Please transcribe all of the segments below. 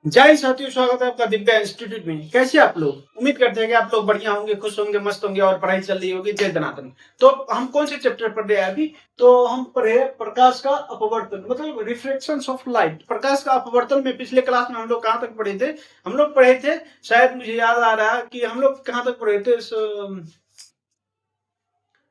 जय साथियों, स्वागत है आपका दिव्या इंस्टीट्यूट में। कैसे आप लोग? उम्मीद करते हैं कि आप लोग बढ़िया होंगे, खुश होंगे, मस्त होंगे और पढ़ाई चल रही होगी। जय धनातन। तो हम कौन से चैप्टर पढ़ रहे हैं अभी? तो हम पढ़े प्रकाश का अपवर्तन, मतलब रिफ्लेक्शंस ऑफ लाइट। प्रकाश का अपवर्तन में पिछले क्लास में हम लोग कहाँ तक पढ़े थे? हम लोग पढ़े थे, शायद मुझे याद आ रहा है कि हम लोग कहाँ तक पढ़े थे।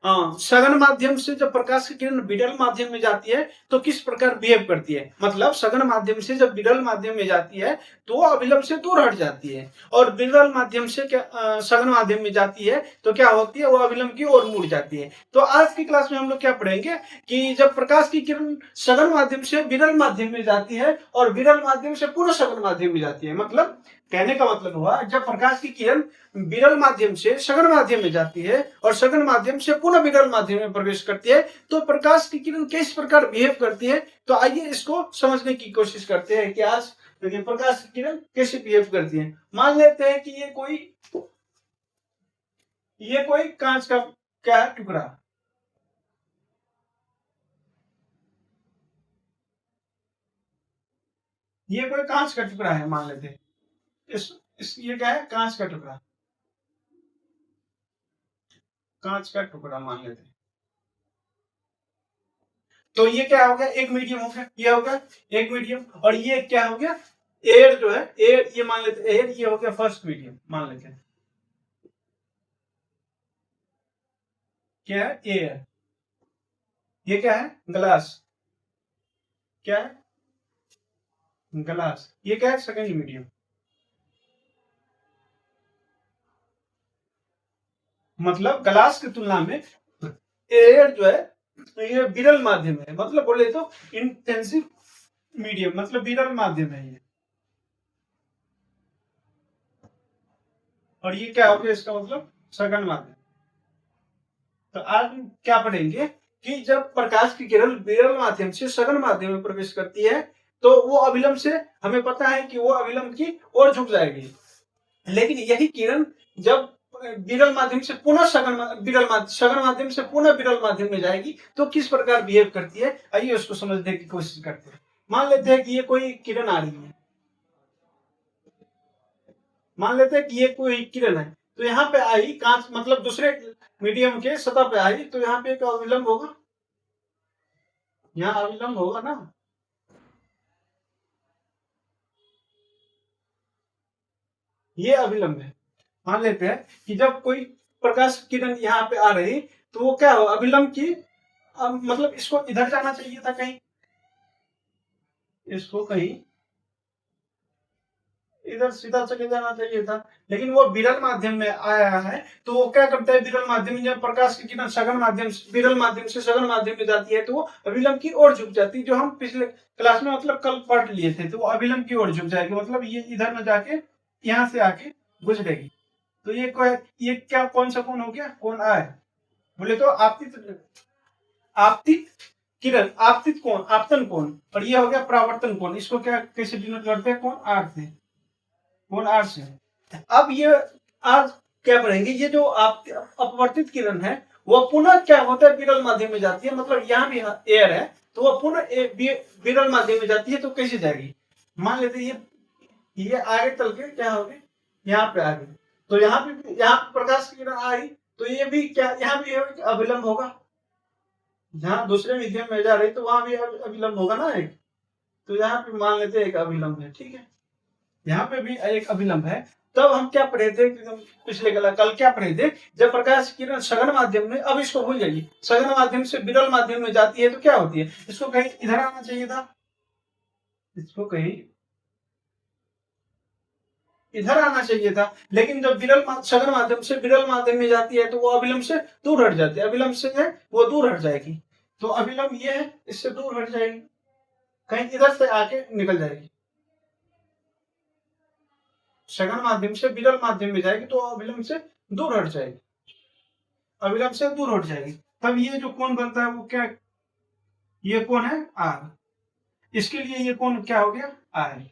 हाँ, सघन माध्यम से जब प्रकाश की किरण विरल माध्यम में जाती है तो किस प्रकार बिहेव करती है। मतलब सघन माध्यम से जब विरल माध्यम में जाती है तो वो अविलंब से दूर हट जाती है, और विरल माध्यम से क्या सघन माध्यम में जाती है तो क्या होती है, वो अविलंब की ओर मुड़ जाती है। तो आज की क्लास में हम लोग क्या पढ़ेंगे कि जब प्रकाश की किरण सघन माध्यम से विरल माध्यम में जाती है और विरल माध्यम से पुनः सघन माध्यम में जाती है, मतलब कहने का मतलब हुआ जब प्रकाश की किरण विरल माध्यम से सघन माध्यम में जाती है और सघन माध्यम से पुनः विरल माध्यम में प्रवेश करती है तो प्रकाश की किरण किस प्रकार बिहेव करती है। तो आइए इसको समझने की कोशिश करते हैं कि आज देखिए प्रकाश की किरण कैसे बिहेव करती है। मान लेते हैं कि ये कोई कांच का क्या टुकड़ा, ये कोई कांच का टुकड़ा है मान लेते हैं। ये क्या है? कांच का टुकड़ा, कांच का टुकड़ा मान लेते हैं। तो ये क्या हो गया? एक मीडियम हो गया, ये हो गया एक मीडियम। और ये क्या हो गया? एयर जो है, एयर, ये मान लेते एयर, ये हो गया फर्स्ट मीडियम मान लेते हैं। क्या है? एयर। ये क्या है? ग्लास। क्या है? ग्लास। ये क्या है? Second medium. मतलब ग्लास की तुलना में एयर जो है ये विरल माध्यम है, मतलब बोले तो इंटेंसिव मीडियम, मतलब विरल माध्यम है ये। और ये क्या हो गया? इसका मतलब सघन माध्यम। तो आज हम क्या पढ़ेंगे कि जब प्रकाश की किरण विरल माध्यम से सघन माध्यम में प्रवेश करती है तो वो अविलंब से, हमें पता है कि वो अविलंब की ओर झुक जाएगी। लेकिन यही किरण जब विरल माध्यम से पुनः सघन माध्यम से पुनः विरल माध्यम में जाएगी तो किस प्रकार बिहेव करती है, आइए उसको समझने की कोशिश करते हैं। मान लेते हैं कि ये कोई किरण आ रही है, मान लेते हैं कि ये कोई किरण है, तो यहाँ पे आई कांच, मतलब दूसरे मीडियम के सतह पे आई तो यहाँ पे एक अविलंब होगा, यहाँ अविलंब होगा ना। ये अविलंब है। मान लेते हैं कि जब कोई प्रकाश किरण यहाँ पे आ रही तो वो क्या हो, अविलंब की मतलब इसको इधर जाना चाहिए था कहीं, इसको कहीं इधर सीधा चले जाना चाहिए था, लेकिन वो विरल माध्यम में आया है तो वो क्या करता है, विरल माध्यम में जब प्रकाश की किरण सघन माध्यम से विरल माध्यम से सघन माध्यम में जाती है तो वो अविलंब की ओर झुक जाती है, जो हम पिछले क्लास में मतलब कल पढ़ लिए थे। तो वो अविलंब की ओर झुक जाएगी, मतलब ये इधर में जाके यहाँ से आके गुजरेगी। तो ये क्या, कौन सा कोण हो गया? कोण आय। बोले तो आपतित, आपतित किरण, आपतित कोण, आपतन कोण। और ये हो गया परावर्तन कोण। इसको क्या कैसे डिनोट करते हैं? कोण आर से, कोण आर से। अब ये आज क्या पढ़ेंगे, ये जो आप अपवर्तित किरण है वो पुनः क्या होता है, विरल माध्यम में जाती है, मतलब यहाँ भी एयर है तो वो पुनः विरल माध्यम में जाती है तो कैसे जाएगी। मान लेते ये आगे चल के क्या हो गई, यहाँ पे आ गई, तो यहाँ पे प्रकाश की किरण आई तो ये भी क्या, यहाँ भी अविलंब होगा। जहाँ दूसरे मीडियम में जा रही तो वहां भी अविलंब होगा ना एक। तो यहाँ पे मान लेते हैं एक अविलंब है, ठीक है, यहाँ पे भी एक अविलंब है। तब हम क्या पढ़े थे, पिछले कल क्या पढ़े थे, जब प्रकाश की किरण सघन माध्यम में, अब इसको भूल जाइए, सघन माध्यम से विरल माध्यम में जाती है तो क्या होती है, इसको कहीं इधर आना चाहिए था, इसको कहीं इधर आना चाहिए था। लेकिन जब सघन माध्यम से विरल माध्यम में जाती है तो वो अविलंब से दूर हट जाती है, अविलंब से है वो दूर हट जाएगी। तो अविलंब ये है, इससे दूर हट जाएगी, कहीं इधर से आके निकल जाएगी, सघन माध्यम से विरल माध्यम में जाएगी तो अविलंब से दूर हट जाएगी, अविलंब से दूर हट जाएगी। तब ये जो कोण बनता है वो क्या, ये कोण है आर, इसके लिए ये कोण क्या हो गया, आर।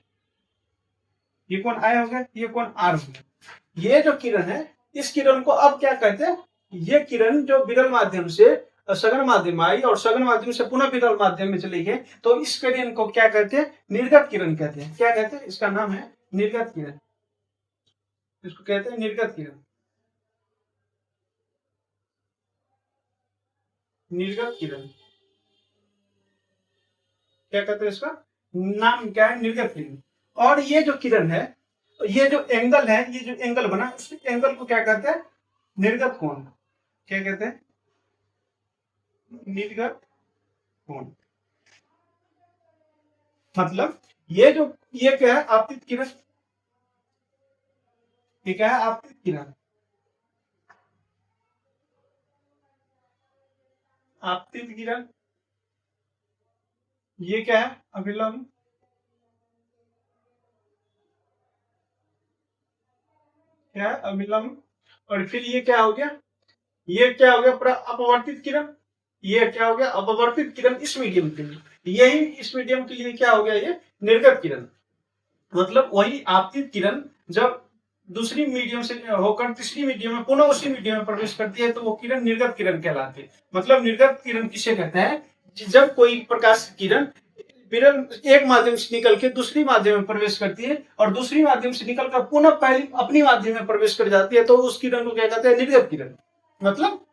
ये कोण आय हो गया, ये कोण आर हो गया। ये जो किरण है इस किरण को अब क्या कहते हैं, ये किरण जो विरल माध्यम से सघन माध्यम में आई और सघन माध्यम से पुनः विरल माध्यम में चली गई, तो इस किरण को क्या कहते हैं? निर्गत किरण कहते हैं। क्या कहते हैं? इसका नाम है निर्गत किरण। इसको कहते हैं निर्गत किरण। निर्गत किरण क्या कहते हैं? इसका नाम क्या है? निर्गत किरण। और ये जो किरण है, ये जो एंगल है, ये जो एंगल बना, इस एंगल को क्या कहते हैं? निर्गत कोण। क्या कहते हैं? निर्गत कोण। मतलब ये क्या है? आपतित किरण। ये क्या है? आपतित किरण। आपतित किरण। ये क्या है? अभिलंब। क्या है? अभिलंब। और फिर ये क्या हो गया? ये क्या हो गया? अपवर्तित किरण। ये क्या हो गया? अपवर्तित किरण इस मीडियम के लिए। यही इस मीडियम के लिए क्या हो गया? ये निर्गत किरण। मतलब वही आपतित किरण जब दूसरी मीडियम से होकर तीसरी मीडियम में पुनः उसी मीडियम में प्रवेश करती है, तो वो किरण निर्गत किरण कहलाती है। मतलब निर्गत किरण किसे कहते हैं? जब कोई प्रकाश किरण विरल एक माध्यम से निकल के दूसरी माध्यम में प्रवेश करती है और दूसरी माध्यम से निकलकर पुनः पहली अपनी माध्यम में प्रवेश कर जाती है, तो उस किरण को क्या कहते हैं? निर्गत किरण। मतलब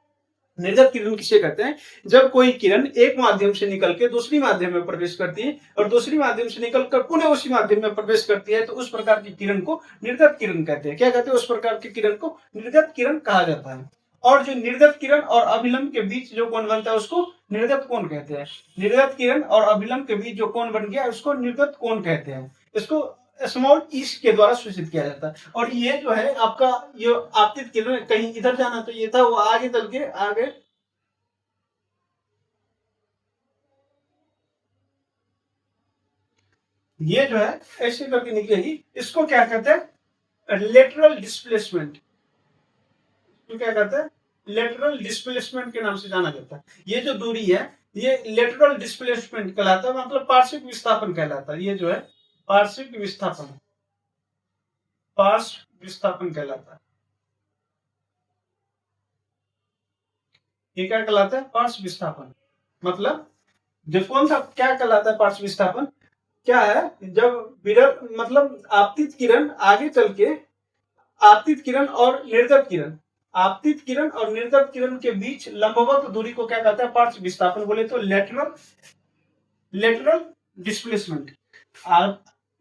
निर्गत किरण किसे कहते हैं? जब कोई किरण एक माध्यम से निकल के दूसरी माध्यम में प्रवेश करती है और दूसरी माध्यम से निकलकर पुनः उसी माध्यम में प्रवेश करती है, तो उस प्रकार की किरण को निर्गत किरण कहते हैं। क्या कहते हैं? उस प्रकार की किरण को निर्गत किरण कहा जाता है। और जो निर्गत किरण और अभिलंब के बीच जो कोण बनता है, उसको निर्गत कोण कहते हैं। निर्गत किरण और अभिलंब के बीच जो कोण बन गया, उसको निर्गत कोण कहते हैं। इसको स्मॉल ईस्ट के द्वारा सूचित किया जाता है। और ये जो है आपका, ये आपतित किरण कहीं इधर जाना तो ये था, वो आगे चल के आगे ये जो है ऐसे करके निकलेगी। इसको क्या कहते हैं? Lateral displacement. तो क्या कहते हैं? लेटरल डिस्प्लेसमेंट के नाम से जाना जाता है। ये जो दूरी है, ये लेटरल डिस्प्लेसमेंट कहलाता है। मतलब पार्श्विक विस्थापन कहलाता है। ये जो है पार्श्विक विस्थापन, पार्श्व विस्थापन कहलाता है। ये क्या कहलाता है? पार्श्व विस्थापन। मतलब जो कौन सा क्या कहलाता है? पार्श्व विस्थापन क्या है? जब विरल मतलब आपतित किरण आगे चल के आपतित किरण और निर्गत किरण, आपतित किरण और निर्गत किरण के बीच लंबवत दूरी को क्या कहता है? पार्श्व विस्थापन। बोले तो लेटरल लेटरल डिस्प्लेसमेंट।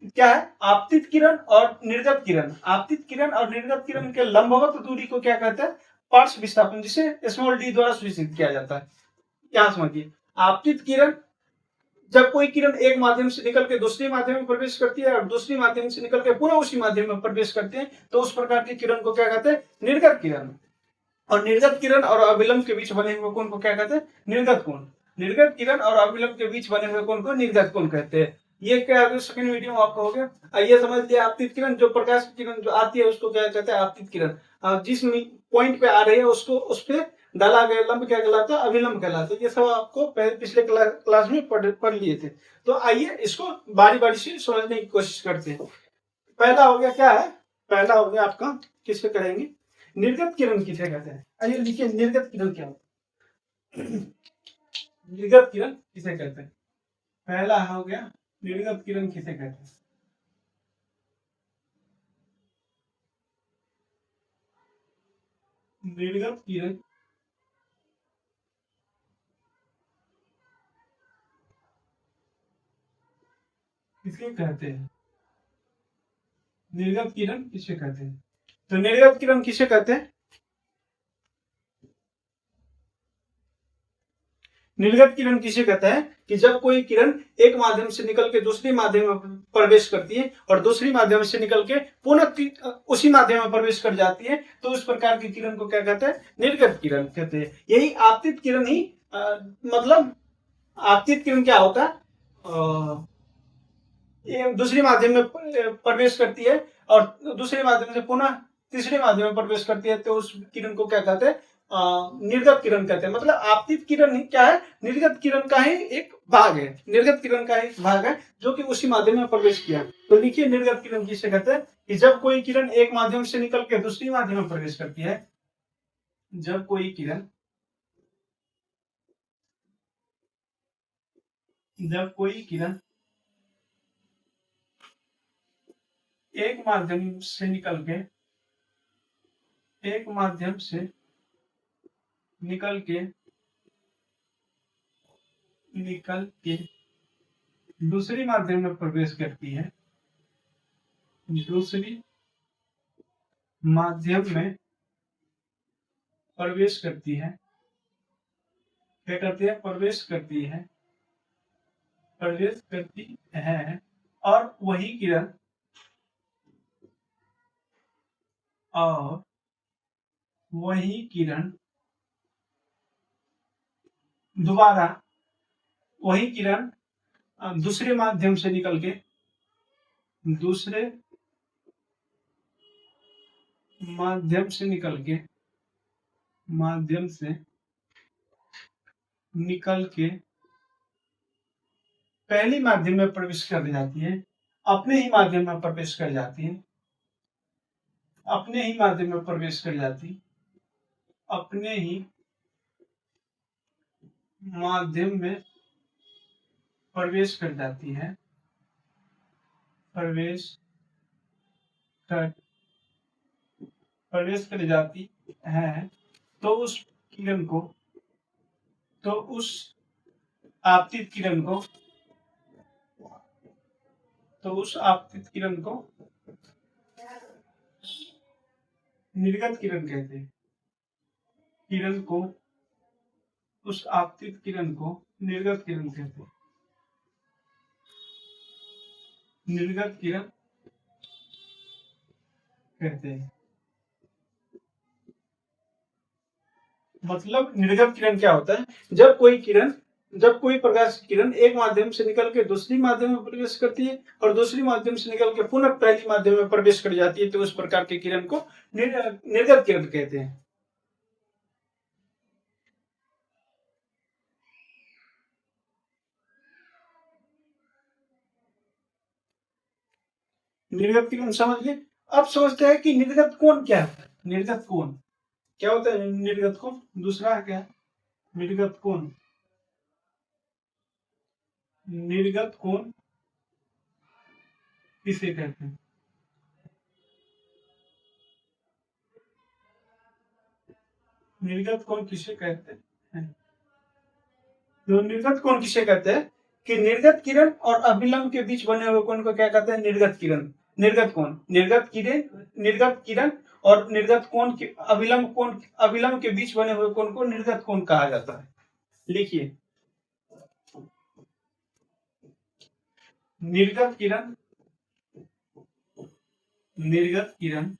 क्या है? आपतित किरण और निर्गत किरण, आपतित किरण और निर्गत किरण के लंबवत दूरी को क्या कहते हैं? पार्श्व विस्थापन, जिसे स्मॉल डी द्वारा सूचित किया जाता है। क्या समझिए? आपतित किरण जब कोई किरण एक माध्यम से निकल के दूसरी माध्यम में प्रवेश करती है और दूसरी माध्यम से निकल के पुनः उसी माध्यम में प्रवेश करते हैं, तो उस प्रकार की किरण को क्या कहते हैं? निर्गत किरण। और निर्गत किरण और अभिलंब के बीच बने हुए कोण को क्या कहते हैं? निर्गत कोण। निर्गत किरण और अभिलंब के बीच बने हुए कोण को निर्गत कोण कहते हैं। ये क्या सेकंड वीडियो में आपका हो गया। आइए समझ लिया। आपतित किरण जो प्रकाश की किरण जो आती है, उसको क्या कहते हैं? आपतित किरण। जिस पॉइंट पे आ रही है, उसको उस पे डाला गया लंब क्या कहलाता है? अभिलंब कहलाता है। ये सब आपको पिछले क्लास में पढ़ लिए थे। तो आइए इसको बारी बारी से समझने की कोशिश करते हैं। पहला हो गया, क्या है? पहला हो गया आपका, किससे करेंगे? निर्गत किरण किसे कहते हैं? आइए लिखिए, निर्गत किरण क्या है? निर्गत किरण किसे कहते हैं? पहला हो गया, निर्गत किरण किसे कहते हैं? निर्गत किरण किसे कहते हैं? निर्गत किरण किसे कहते हैं? तो निर्गत किरण किसे कहते हैं? निर्गत किरण किसे कहता है? कि जब कोई किरण एक माध्यम से निकल के दूसरी माध्यम में प्रवेश करती है और दूसरी माध्यम से निकल के पुनः उसी माध्यम में प्रवेश कर जाती है, तो उस प्रकार की किरण को क्या कहते हैं? निर्गत किरण कहते हैं। यही आपतित किरण ही मतलब आपतित किरण क्या होता है? ये दूसरी माध्यम में प्रवेश करती है और दूसरे माध्यम से पुनः तीसरे माध्यम में प्रवेश करती है, तो उस किरण को क्या कहते हैं? निर्गत किरण कहते हैं। मतलब आपतित किरण क्या है? निर्गत किरण का ही एक भाग है। निर्गत किरण का एक भाग है जो कि उसी माध्यम में प्रवेश किया। तो लिखिए, निर्गत किरण किसे कहते हैं? कि जब कोई किरण एक माध्यम से निकल के दूसरी माध्यम में प्रवेश करती है, जब कोई किरण जब कोई किरण एक माध्यम से निकल के दूसरी माध्यम में प्रवेश करती है, दूसरी माध्यम में प्रवेश करती है, क्या करती है? प्रवेश करती है और वही किरण दोबारा दूसरे माध्यम से निकल के पहली माध्यम में प्रवेश कर जाती है, अपने ही माध्यम में प्रवेश कर जाती है, अपने ही माध्यम में प्रवेश कर जाती है, प्रवेश कर जाती है, तो उस आपतित किरण को निर्गत किरण कहते हैं। उस आपतित किरण को निर्गत किरण कहते हैं। मतलब निर्गत किरण क्या होता है? जब कोई प्रकाश की किरण एक माध्यम से निकल के दूसरी माध्यम में प्रवेश करती है और दूसरी माध्यम से निकल के पुनः पहली माध्यम में प्रवेश कर जाती है, तो उस प्रकार के किरण को निर्गत किरण कहते हैं। निर्गत किरण समझ गए। अब समझते हैं कि निर्गत कोण क्या है। निर्गत कोण क्या होता है? निर्गत कोण दूसरा क्या है? निर्गत कोण किसे कहते हैं? निर्गत कोण किसे कहते हैं? तो निर्गत कोण किसे कहते हैं कि निर्गत किरण और अभिलंब के बीच बने हुए कोण को क्या कहते हैं? निर्गत कोण। निर्गत किरण और निर्गत कोण के अभिलंब के बीच बने हुए कोण को निर्गत कोण कहा जाता है। लिखिए, निर्गत किरण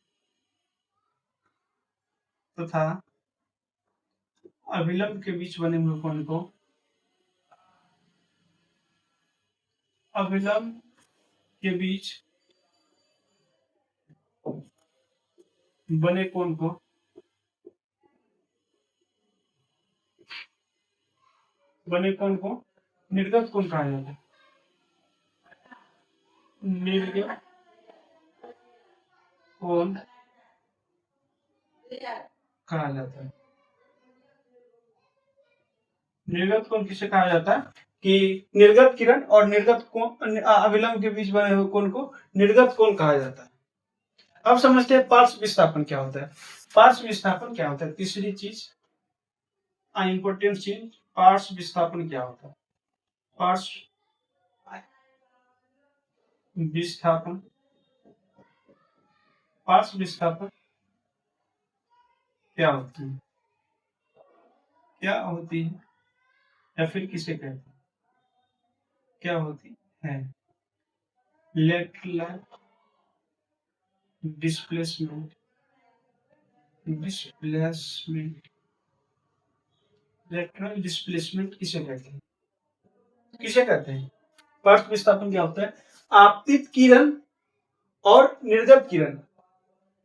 तथा अभिलंब के बीच बने हुए कोण को निर्गत कोण कहा जाता है। निर्गत कोण कहा जाता है। निर्गत कोण किसे कहा जाता है कि निर्गत किरण और निर्गत कोण अभिलंब के बीच बने हुए कोण को निर्गत कोण कहा जाता है। अब समझते हैं पार्श्व विस्थापन क्या होता है। पार्श्व विस्थापन क्या होता है? तीसरी चीज, इंपॉर्टेंट चीज, पार्श्व विस्थापन क्या होता है? पार्श्व विस्थापन क्या होती है या फिर किसे कहते हैं? क्या होती है? लेटरल डिस्प्लेसमेंट लेटरल डिस्प्लेसमेंट किसे कहते हैं? पार्श्व विस्थापन क्या होता है? आपतित किरण और निर्गत किरण।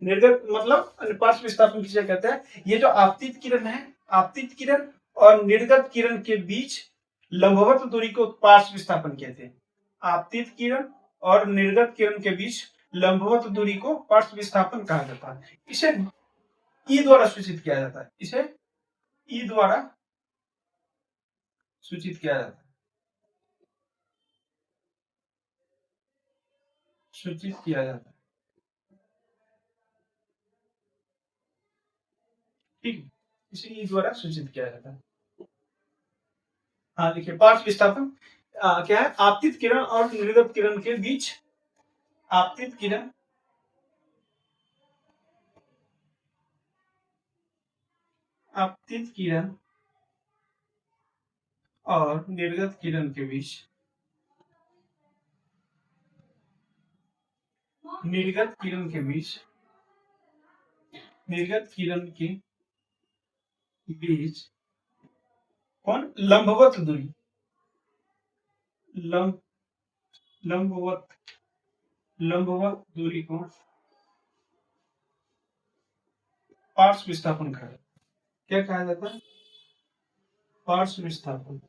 निर्गत मतलब पार्श्व विस्थापन किसे कहते हैं? ये जो आपतित किरण है, आपतित किरण और निर्गत किरण के बीच लंबवत दूरी को पार्श्व विस्थापन कहते हैं। आपतित किरण और निर्गत किरण के बीच लंबवत दूरी को पार्श्व विस्थापन कहा जाता है। इसे ई द्वारा सूचित किया जाता है। सूचित किया जाता है। ठीक है, इसे ई द्वारा सूचित किया जाता है। हाँ देखिए, पार्श्व विस्थापन क्या है? आपतित किरण और निर्गत किरण के बीच आपतित किरण आपतित किरण और निर्गत किरण के बीच निर्गत किरण के बीच निर्गत किरण के बीच कौन लंबवत दूरी लंब लंबवत लंबवत दूरी को पार्श्व विस्थापन कहा जाता है। क्या कहा जाता है? पार्श्व विस्थापन।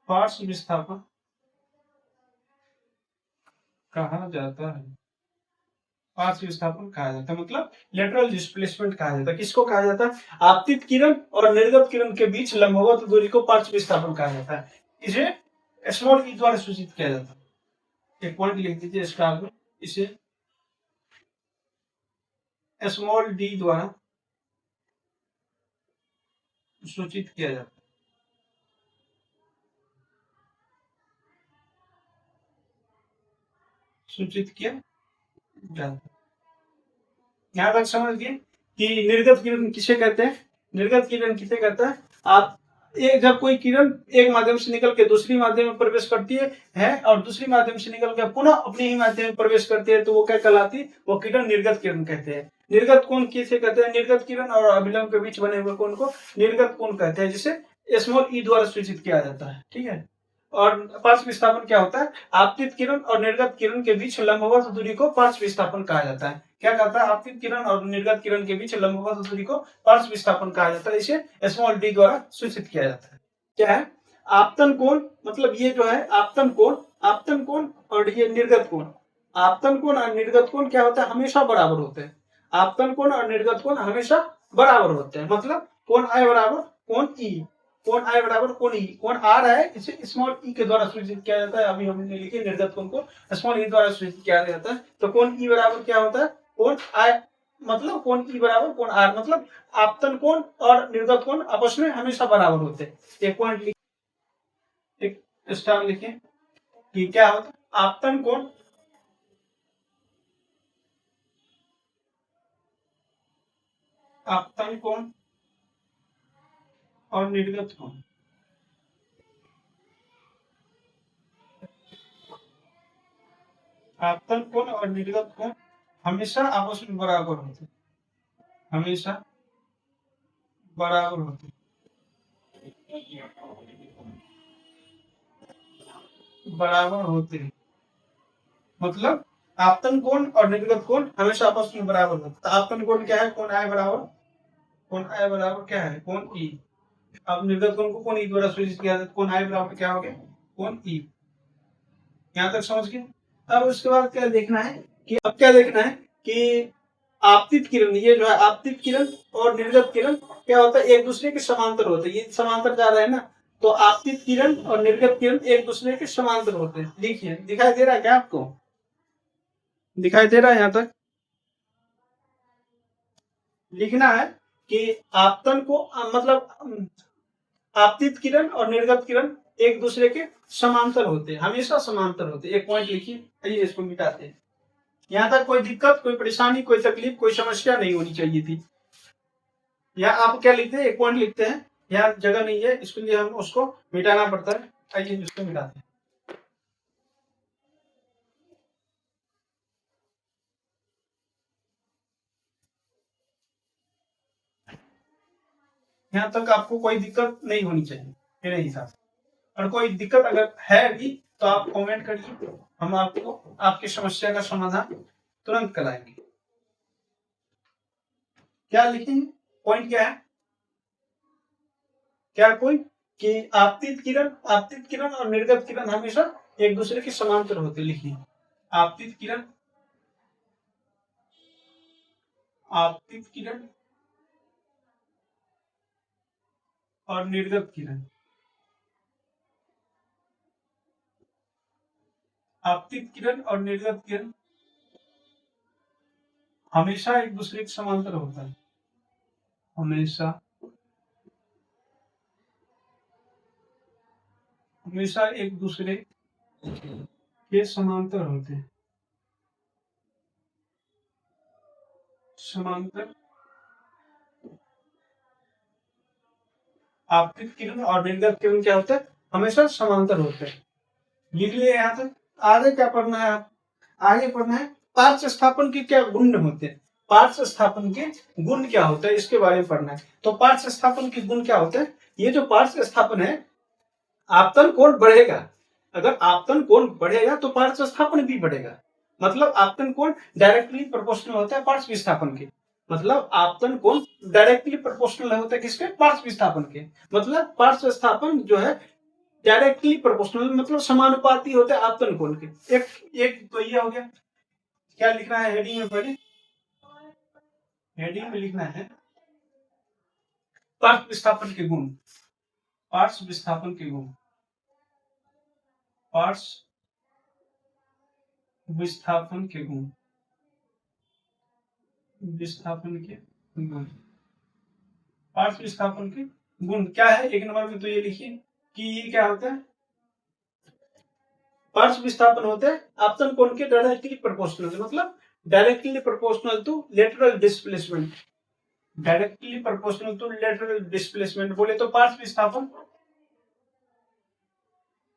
पार्श्व विस्थापन कहा जाता है। पार्श्व विस्थापन कहा जाता है मतलब लेटरल डिस्प्लेसमेंट कहा जाता है। किसको कहा जाता है? आपतित किरण और निर्गत किरण के बीच लंबवत दूरी को पार्श्व विस्थापन कहा जाता है। इसे स्मॉल ई द्वारा सूचित किया जाता है। एक पॉइंट लिख दीजिए स्टार में, इसे स्मॉल डी द्वारा सूचित किया जाता है। सूचित किया जाता है। यहाँ तक समझिए कि निर्गत किरण किसे कहते हैं? निर्गत किरण किसे कहता है? आप एक जब कोई किरण एक माध्यम से निकल के दूसरी माध्यम में प्रवेश करती है और दूसरी माध्यम से निकल के पुनः अपने ही माध्यम में प्रवेश करती है तो वो क्या कहलाती है? वो किरण निर्गत किरण कहते हैं। निर्गत कोण किसे कहते हैं? निर्गत किरण और अभिलंब के बीच बने हुए कोण को निर्गत कोण कहते हैं, जिसे स्मॉल ई द्वारा सूचित किया जाता है। ठीक है। और पार्श्व विस्थापन क्या होता है? आपतित किरण और निर्गत किरण के बीच लंबवत दूरी को पार्श्व विस्थापन कहा जाता है। क्या कहता है? आपतित किरण और निर्गत किरण के बीच लंबवत दूरी को पार्श्व विस्थापन कहा जाता है। इसे स्मॉल डी द्वारा सूचित किया जाता है। क्या है? आपतन कोण मतलब ये जो है आपतन कोण और ये निर्गत कोण। आपतन कोण और निर्गत कोण क्या होता है? हमेशा बराबर होते हैं। आपतन कोण और निर्गत कोण हमेशा बराबर होते हैं। मतलब कोण आई बराबर कोण ई, कोण आई बराबर कोण ई। कोण आ रहा है इसे स्मॉल ई के द्वारा सूचित किया जाता है। अभी हमने लिखे निर्गत कोण को स्मॉल ई द्वारा सूचित किया जाता है। तो कोण ई बराबर क्या होता है? कोण आई मतलब कोण ई बराबर कोण आर, मतलब आपतन कोण और निर्गत कोण आपस में हमेशा बराबर होते हैं। एक पॉइंट लिख, एक स्टार लिखे कि क्या होता है? आपतन कोण आपतन कोण और निर्गत कोण आपतन कोण और निर्गत कोण हमेशा आपस में बराबर होते हैं। हमेशा बराबर होते बराबर होते हैं। मतलब आपतन कोण और निर्गत कोण हमेशा आपस में बराबर होते हैं। तो आपतन कोण क्या है? कोण आई बराबर क्या है? कोण ई। अब निर्गत कोण को कोण ई द्वारा सूचित किया जाता है। कोण आई बराबर क्या हो गया? कोण ई। यहाँ तक समझ गए? अब उसके बाद क्या देखना है कि आपतित किरण, ये जो है आपतित किरण और निर्गत किरण क्या होता है? एक दूसरे के समांतर होते हैं। ये समांतर जा रहा है ना, तो आपतित किरण और निर्गत किरण एक दूसरे के समांतर होते हैं। देखिए, दिखाई दे रहा है क्या आपको? दिखाई दे रहा है? यहाँ तक लिखना है कि आपतन को मतलब आपतित किरण और निर्गत किरण एक दूसरे के समांतर होते हैं, हमेशा समांतर होते हैं। एक पॉइंट लिखिए, आइए इसको मिटाते हैं। यहाँ तक कोई दिक्कत, कोई परेशानी, कोई तकलीफ, कोई समस्या नहीं होनी चाहिए थी। या आप क्या लिखते हैं? एक पॉइंट लिखते हैं। यहाँ जगह नहीं है, इसके लिए हम उसको मिटाना पड़ता है। आइए इसको मिटाते हैं। यहाँ तक आपको कोई दिक्कत नहीं होनी चाहिए मेरे हिसाब से। और कोई दिक्कत अगर है भी तो आप कमेंट करिए, हम आपको आपकी समस्या का समाधान तुरंत कराएंगे। क्या लिखेंगे? पॉइंट क्या है? क्या पॉइंट? कि आपतित किरण और निर्गत किरण हमेशा एक दूसरे के समांतर होते। लिखिए, आपतित किरण आपतित किरण और निर्गत किरण आपतित किरण और निर्गत किरण हमेशा एक दूसरे के समांतर होता है, हमेशा हमेशा एक दूसरे के समांतर होते हैं, समांतर। आपतित किरण और निर्गत किरण क्या होता है, हमेशा समांतर होते हैं। लिख लिया यहाँ तक। आगे क्या पढ़ना है, आप आगे पढ़ना है पार्श्व स्थापन के क्या गुण होते हैं, पार्श्व स्थापन के गुण क्या होता है इसके बारे में पढ़ना है। तो पार्श्व स्थापन के गुण क्या होते हैं, ये जो पार्श्व स्थापन है, आपतन कोण बढ़ेगा, अगर आपतन कोण बढ़ेगा तो पार्श्व स्थापन भी बढ़ेगा। मतलब आपतन कोण डायरेक्टली प्रोपोर्शनल होता है पार्श्व विस्थापन के, मतलब आपतन कोण डायरेक्टली प्रोपोर्शनल होता है किसके, पार्श्व विस्थापन के। मतलब पार्श्व विस्थापन जो है डायरेक्टली प्रोपोर्शनल, मतलब समानुपाती होते हैं आपतन कोण के। एक तो ये हो गया। क्या लिखना है हेडिंग में, पहले हेडिंग में लिखना है पार्श्व विस्थापन के गुण, पार्श्व विस्थापन के गुण, पार्श्व विस्थापन के गुण, विस्थापन के गुण, पार्श्व विस्थापन के गुण क्या है। एक नंबर में तो ये लिखिए कि ये क्या होता है, पार्श्व विस्थापन होता है आपतन कोण के डायरेक्टली प्रोपोर्शनल, मतलब directly proportional to lateral displacement, directly proportional to lateral displacement. बोले तो पार्श्व विस्थापन,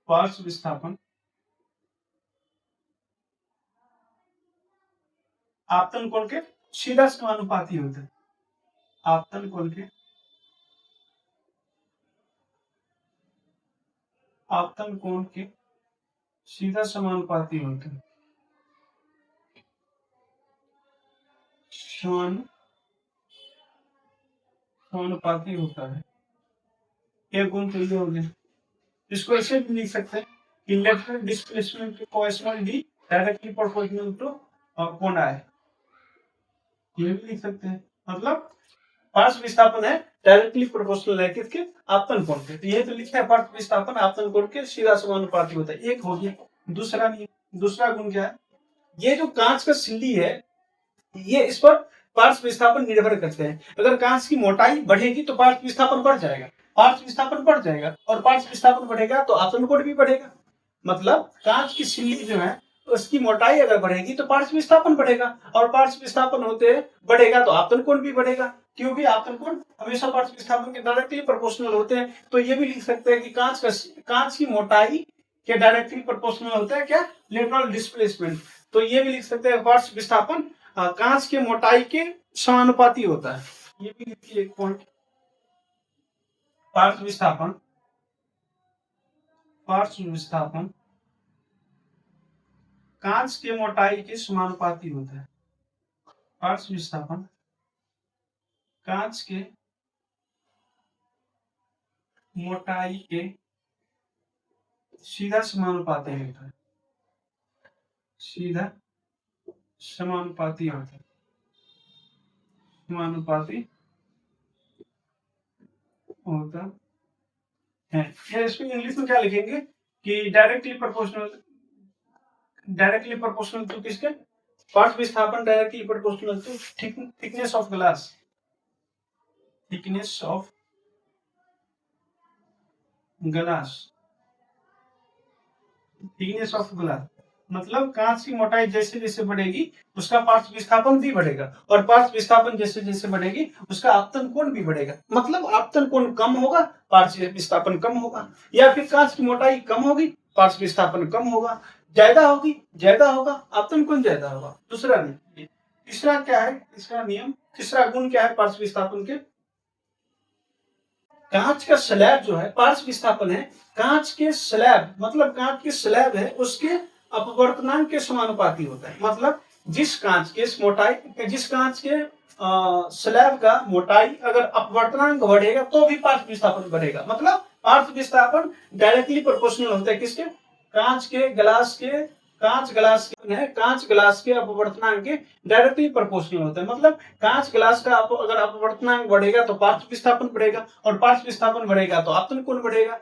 पार्श्व विस्थापन आपतन कोण के सीधा समानुपाती होता है, आपतन कोण के, आपतन कोण के सीधा समानुपाती होते हैं, समानुपाती होता है। एक गुण तो ये हो गया। इसको ऐसे भी लिख सकते हैं कि लेटरल डिस्प्लेसमेंट के coefficient D directly proportional to कोण है, ये भी लिख सकते हैं। मतलब पार्श्व विस्थापन है डायरेक्टली प्रोपोर्शनल है किसके, आपतन कोण के। तो ये तो लिखा है पार्श्व विस्थापन आपतन कोण के सीधा समानुपाती होता है। एक हो गया। दूसरा नियम, दूसरा गुण क्या है, ये जो कांच का सिल्ली है ये इस पर पार्श्व विस्थापन निर्भर करते हैं। अगर कांच की मोटाई बढ़ेगी तो पार्श्व विस्थापन बढ़ जाएगा, पार्श्व विस्थापन बढ़ जाएगा, और पार्श्व विस्थापन बढ़ेगा तो आपतन कोण भी बढ़ेगा। मतलब कांच की सिल्ली जो है उसकी मोटाई अगर बढ़ेगी तो पार्श्व विस्थापन बढ़ेगा, और पार्श्व विस्थापन होते बढ़ेगा तो आपतन कोण भी बढ़ेगा, क्योंकि आपतन कोण हमेशा पार्श्व विस्थापन के डायरेक्टली प्रोपोर्शनल होते हैं। तो ये भी लिख सकते हैं कि कांच की मोटाई के डायरेक्टली प्रोपोर्शनल होता है क्या, लेटरल डिस्प्लेसमेंट। तो ये भी लिख सकते हैं पार्श्व विस्थापन कांच के मोटाई के समानुपाती होता है। ये भी लिखिए एक पॉइंट, पार्श्व विस्थापन, पार्श्व विस्थापन कांच के मोटाई के समानुपाती होता है, पार्श्व विस्थापन कांच के मोटाई के सीधा समानुपाती होता है, सीधा समानुपाती होता है, समानुपाती होता है। या इसको इंग्लिश में क्या लिखेंगे कि directly proportional, directly proportional to किसके, पार्श्व विस्थापन directly proportional to thickness of glass, thickness of glass, thickness of glass. मतलब कांच की मोटाई जैसे जैसे बढ़ेगी उसका पार्श्व विस्थापन भी बढ़ेगा, और पार्श्व विस्थापन जैसे जैसे बढ़ेगी उसका आपतन कोण भी बढ़ेगा। मतलब आपतन कोण कम होगा, पार्श्व विस्थापन कम होगा, या फिर कांच की मोटाई कम होगी, पार्श्व विस्थापन कम होगा, ज्यादा होगी, ज्यादा होगा, आपतन कोण ज्यादा होगा। दूसरा नियम। तीसरा क्या है, तीसरा नियम, तीसरा गुण क्या है पार्श्व विस्थापन के, कांच का स्लैब जो है पार्श्व विस्थापन है, कांच के स्लैब, मतलब कांच के स्लैब है उसके अपवर्तनांक के समानुपाती होता है। मतलब जिस कांच के मोटाई, जिस कांच के स्लैब का मोटाई अगर अपवर्तनांक बढ़ेगा तो भी पार्श्व विस्थापन बढ़ेगा। मतलब पार्श्व विस्थापन डायरेक्टली प्रोपोर्शनल होता है किसके, कांच के ग्लास के, कांच ग्लास के अपवर्तनांक के डायरेक्टली प्रोपोर्शनल होता है। मतलब कांच ग्लास का अगर अपवर्तनांक बढ़ेगा तो पार्श्व विस्थापन बढ़ेगा, और पार्श्व विस्थापन बढ़ेगा तो आपतन कोण बढ़ेगा।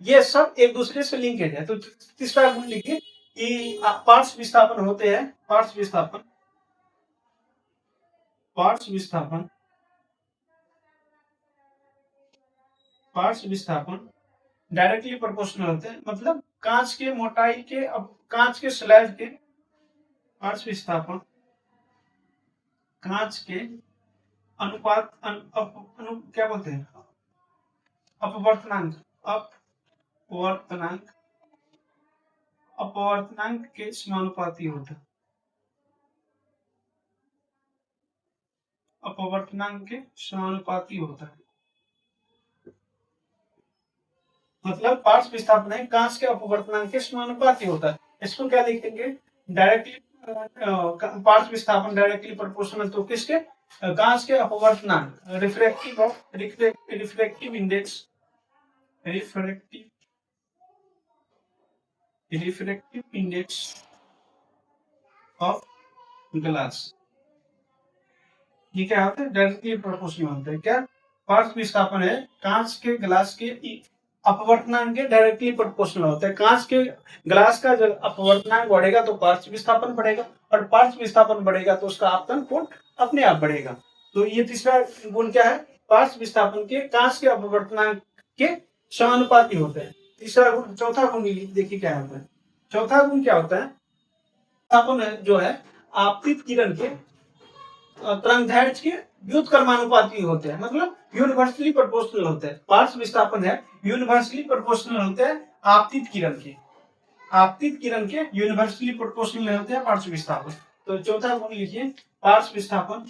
ये सब एक दूसरे से लिंकेड है। तो तीसरा गुण लिखिए कि पार्श्व विस्थापन होते हैं, पार्श्व विस्थापन, पार्श्व विस्थापन, पार्श्व विस्थापन डायरेक्टली प्रोपोर्शनल होते हैं। मतलब कांच के मोटाई के, अब कांच के स्लैब के पार्श्व विस्थापन कांच के अनुपात क्या बोलते हैं, अपवर्तनांक, अपवर्तनांक, अपवर्तनांक के समानुपाती होता है, अपवर्तनांक के समानुपाती होता है। मतलब पार्श्व विस्थापन है कांच के अपवर्तनांक के समानुपाती होता है। इसको क्या लिखेंगे, डायरेक्टली पार्श्व विस्थापन डायरेक्टली प्रोपोर्शनल तो किसके, कांच के अपवर्तनांक, refractive index, refractive index of glass, ये क्या होता है, डायरेक्टली प्रोपोर्शनल होता है। क्या, पार्श्व विस्थापन है कांच के ग्लास के अपवर्तनांक के डायरेक्टली प्रोपोर्शनल होता है। कांच के ग्लास का जब अपवर्तनांक बढ़ेगा तो पार्श्व विस्थापन बढ़ेगा, और पार्श्व विस्थापन बढ़ेगा तो उसका आपतन कोण अपने आप बढ़ेगा। तो ये तीसरा गुण क्या है, पार्श्व विस्थापन के कांच के अपवर्तनांक के समानुपाती होते हैं। तीसरा गुण, चौथा गुण देखिए क्या होता है। चौथा गुण क्या होता है, विस्थापन जो है आपतित किरण के तरंगदैर्घ्य के व्युत्क्रमानुपाती होते हैं, मतलब यूनिवर्सली प्रोपोर्शनल होते हैं। पार्श्व विस्थापन है यूनिवर्सली प्रोपोर्शनल होते हैं आपतित किरण के, आपतित किरण के यूनिवर्सली प्रोपोर्शनल होते हैं पार्श्व विस्थापन। तो चौथा गुण लिखिए, पार्श्व विस्थापन,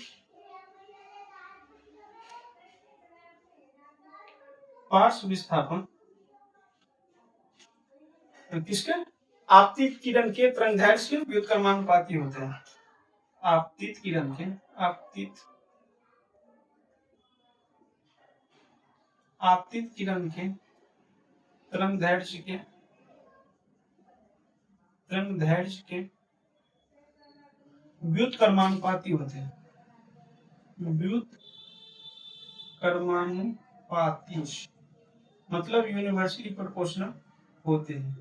पार्श्व विस्थापन किसके, आपतित किरण के तरंगदैर्घ्य के व्युत्क्रमानुपाती होते हैं। आपतित किरण के, आपतित किरण के तरंगदैर्घ्य के, तरंगदैर्घ्य के व्युत्क्रमानुपाती होते हैं, व्युत्क्रमानुपाती मतलब यूनिवर्सली प्रोपोर्शनल होते हैं।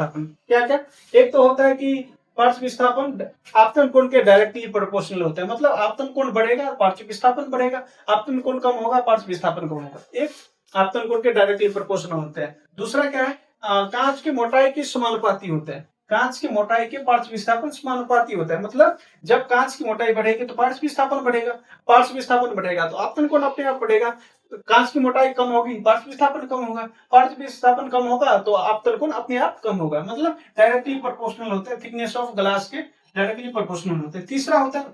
क्या क्या, एक तो होता है कि पार्श्व विस्थापन आपतन कोण के डायरेक्टली प्रोपोर्शनल होता है, मतलब आपतन कोण बढ़ेगा पार्श्व विस्थापन बढ़ेगा, आपतन कोण कम होगा पार्श्व विस्थापन कम होगा। एक आपतन कोण के डायरेक्टली प्रोपोर्शनल होते हैं। दूसरा क्या है, कांच की मोटाई के समानुपाती होता है, कांच की मोटाई के पार्श्व विस्थापन समानुपाती होता है। मतलब जब कांच की मोटाई बढ़ेगी तो पार्श्व विस्थापन बढ़ेगा, पार्श्व विस्थापन बढ़ेगा तो आपतन कोण अपने आप बढ़ेगा। कांच की मोटाई कम होगी पार्श्व विस्थापन कम होगा, पार्श्व विस्थापन कम होगा तो आपतन कोण अपने आप कम होगा। मतलब डायरेक्टली प्रोपोर्शनल होते हैं, थिकनेस ऑफ ग्लास के डायरेक्टली प्रोपोर्शनल होते हैं। तीसरा होता है,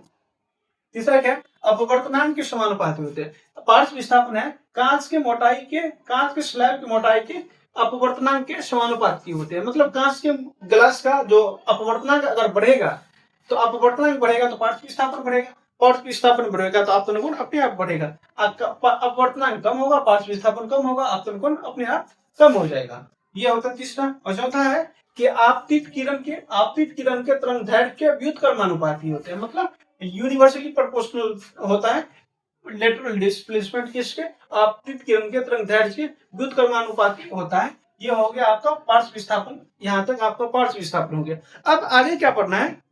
तीसरा क्या, अपवर्तनांक के समानुपाती होते हैं। पार्श्व विस्थापन है कांच के मोटाई के, कांच के स्लैब की मोटाई के अपवर्तनांक के समानुपाती होते हैं। मतलब कांच के ग्लास का जो अपवर्तनांक अगर बढ़ेगा तो अपवर्तनांक बढ़ेगा तो पार्श्व विस्थापन बढ़ेगा, पार्श्व विस्थापन बढ़ेगा तो आपतन कोण अपने आप बढ़ेगा। अपवर्तनांक कम होगा पार्श्व विस्थापन कम होगा, आपतन कोण अपने आप कम हो जाएगा। यह होता है तीसरा। और चौथा है कि आपतित किरण के तरंगदैर्घ्य के व्युत्क्रमानुपाती होते हैं, मतलब यूनिवर्सली प्रोपोर्शनल होता है लेटरल डिस्प्लेसमेंट किसके, आपतित किरण के तरंगदैर्घ्य के व्युत्क्रमानुपाती होता है। ये हो गया आपका पार्श्व विस्थापन, यहाँ तक आपका पार्श्व विस्थापन हो गया। अब आगे क्या पढ़ना है,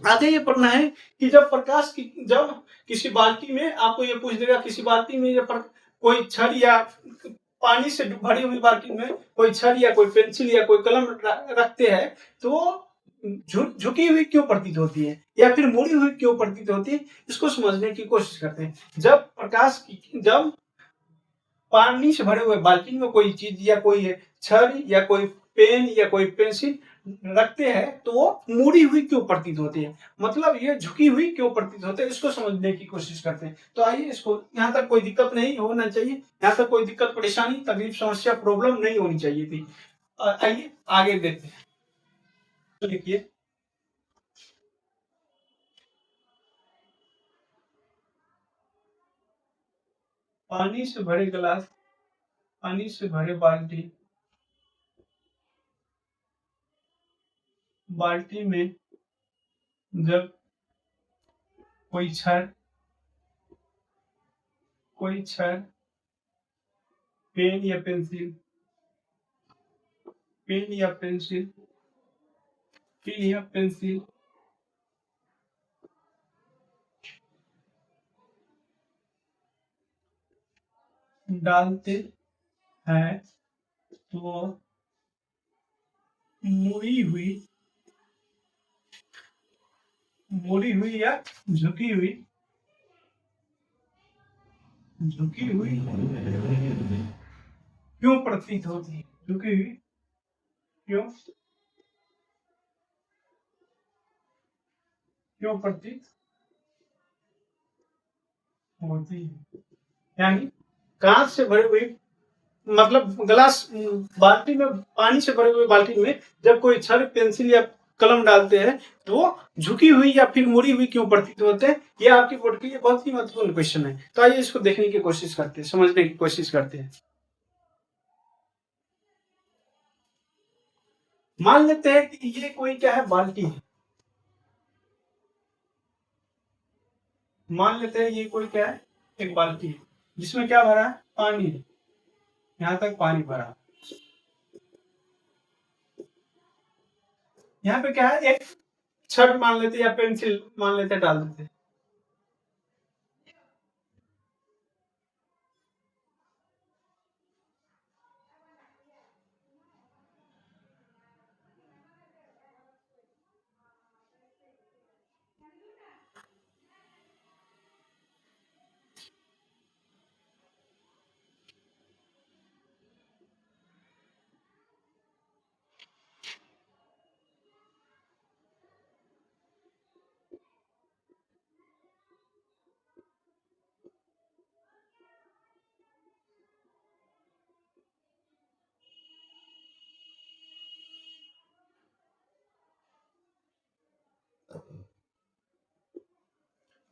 आगे ये पढ़ना है कि जब प्रकाश की, जब किसी बाल्टी में आपको ये पूछ देगा, किसी बाल्टी में कोई छड़ या पानी से भरी हुई बाल्टी में कोई छड़ या कोई पेंसिल या कोई कलम रखते हैं तो झुकी हुई क्यों प्रतीत होती है या फिर मुड़ी हुई क्यों प्रतीत होती है, इसको समझने की कोशिश करते हैं। जब पानी से भरे हुए बाल्टी में कोई चीज या कोई छड़ या कोई पेन या कोई पेंसिल रखते हैं तो वो मुड़ी हुई क्यों प्रतीत होती है, मतलब ये झुकी हुई क्यों प्रतीत होती है, इसको समझने की कोशिश करते हैं। तो आइए, इसको यहाँ तक कोई दिक्कत नहीं होना चाहिए, यहाँ तक कोई दिक्कत परेशानी तकलीफ समस्या प्रॉब्लम नहीं होनी चाहिए थी। आइए आगे देखते हैं। तो देखिए, पानी से भरे गिलास, पानी से भरे बाल्टी, बाल्टी में जब कोई छड़ पेन या पेंसिल पेन या पेंसिल, पेन या पेंसिल डालते हैं तो मुड़ी हुई, मुड़ी हुई या झुकी हुई, झुकी हुई क्यों प्रतीत होती है? झुकी हुई क्यों, क्यों प्रतीत होती है? यानी कांच से भरी हुई, मतलब ग्लास, बाल्टी में पानी से भरे हुए बाल्टी में जब कोई छड़, पेंसिल या कलम डालते हैं तो वो झुकी हुई या फिर मुड़ी हुई क्यों प्रतीत होते हैं? ये आपकी बोर्ड के लिए बहुत ही महत्वपूर्ण क्वेश्चन है। तो आइए इसको देखने की कोशिश करते हैं, समझने की कोशिश करते हैं। मान लेते हैं कि ये कोई क्या है, बाल्टी है। मान लेते हैं ये कोई क्या है, एक बाल्टी है जिसमें क्या भरा है, पानी है। यहाँ तक पानी भरा है। यहाँ पे क्या है, एक छड़ मान लेते या पेंसिल मान लेते, डाल देते।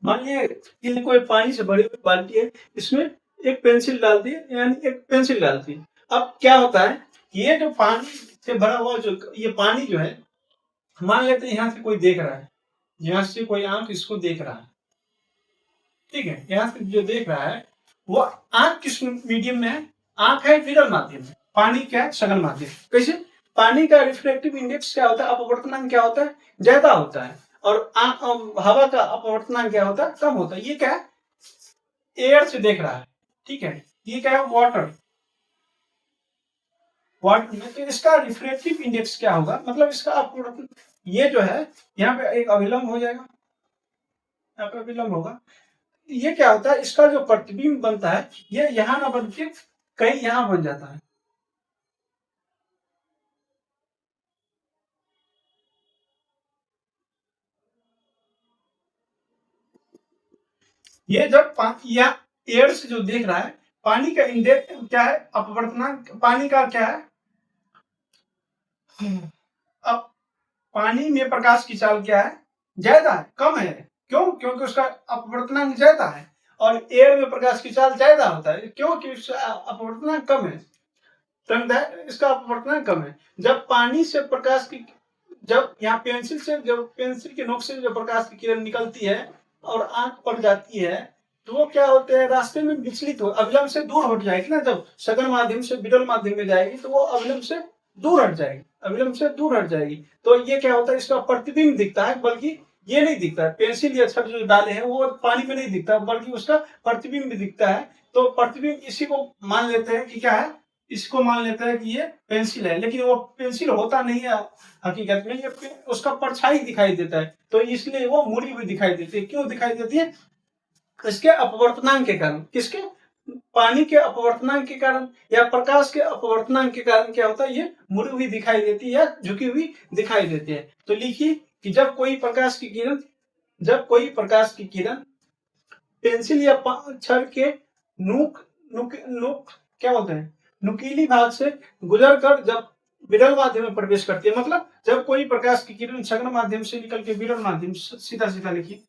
मान लीजिए कि कोई पानी से भरी हुई बाल्टी है, इसमें एक पेंसिल डाल दी, यानी एक पेंसिल डाल दी। अब क्या होता है, ये जो पानी से भरा हुआ जो ये पानी जो है, मान लेते हैं यहाँ से कोई देख रहा है, यहाँ से कोई आंख इसको देख रहा है, ठीक है। यहाँ से जो देख रहा है वो आंख किस मीडियम में है, आंख है विरल माध्यम में, पानी क्या है, सघन माध्यम। कैसे? पानी का रिफ्रैक्टिव इंडेक्स क्या होता है, अपवर्तनांक क्या होता है, ज्यादा होता है। और हवा का अपवर्तनांक क्या होता है, कम होता है। ये क्या है, एयर से देख रहा है, ठीक है। ये क्या है, वाटर, वाटर में, तो इसका रिफ्रैक्टिव इंडेक्स क्या होगा, मतलब इसका अपवर्तन, ये जो है यहाँ पे एक अभिलंब हो जाएगा, यहाँ पे अभिलंब होगा। ये क्या होता है, इसका जो प्रतिबिंब बनता है ये यहाँ ना बन के कहीं यहाँ बन जाता है। ये जब या एयर से जो देख रहा है, पानी का इंडेक्स क्या है, अपवर्तनांक पानी का क्या है, अब पानी में प्रकाश की चाल क्या है, ज्यादा है, कम है। क्यों? क्योंकि उसका अपवर्तनांक ज्यादा है। और एयर में प्रकाश की चाल ज्यादा होता है, क्योंकि उसका अपवर्तनांक कम है, इसका अपवर्तनांक कम है। जब पानी से प्रकाश की, जब यहाँ पेंसिल से, जब पेंसिल के नोक से जब प्रकाश की किरण निकलती है और आंख पड़ जाती है, तो वो क्या होते हैं, रास्ते में विचलित हो, अविलंब से दूर हट जाएगी ना। जब सघन माध्यम से विरल माध्यम में जाएगी तो वो अविलंब से दूर हट जाएगी, अविलंब से दूर हट जाएगी। तो ये क्या होता है, इसका प्रतिबिंब दिखता है, बल्कि ये नहीं दिखता है। पेंसिल या छड़ जो डाले हैं वो पानी में नहीं दिखता, बल्कि उसका प्रतिबिंब भी दिखता है। तो प्रतिबिंब इसी को मान लेते हैं कि क्या है, इसको मान लेता है कि ये पेंसिल है, लेकिन वो पेंसिल होता नहीं है हकीकत में, ये उसका परछाई दिखाई देता है। तो इसलिए वो मुड़ी हुई दिखाई देती है। क्यों दिखाई देती है? इसके अपवर्तनांक के कारण। किसके? पानी के अपवर्तनांक के कारण या प्रकाश के अपवर्तनांक के कारण क्या होता है, ये मुड़ी हुई दिखाई देती है या झुकी हुई दिखाई देती है। तो लिखिए कि जब कोई प्रकाश की किरण, जब कोई प्रकाश की किरण पेंसिल या छड़ के नुक नुक नुक क्या बोलते हैं, नुकीली भाग से गुजर कर जब विरल माध्यम में प्रवेश करती है, मतलब जब कोई प्रकाश की किरण सघन माध्यम से निकल के विरल माध्यम, सीधा सीधा लिखिए,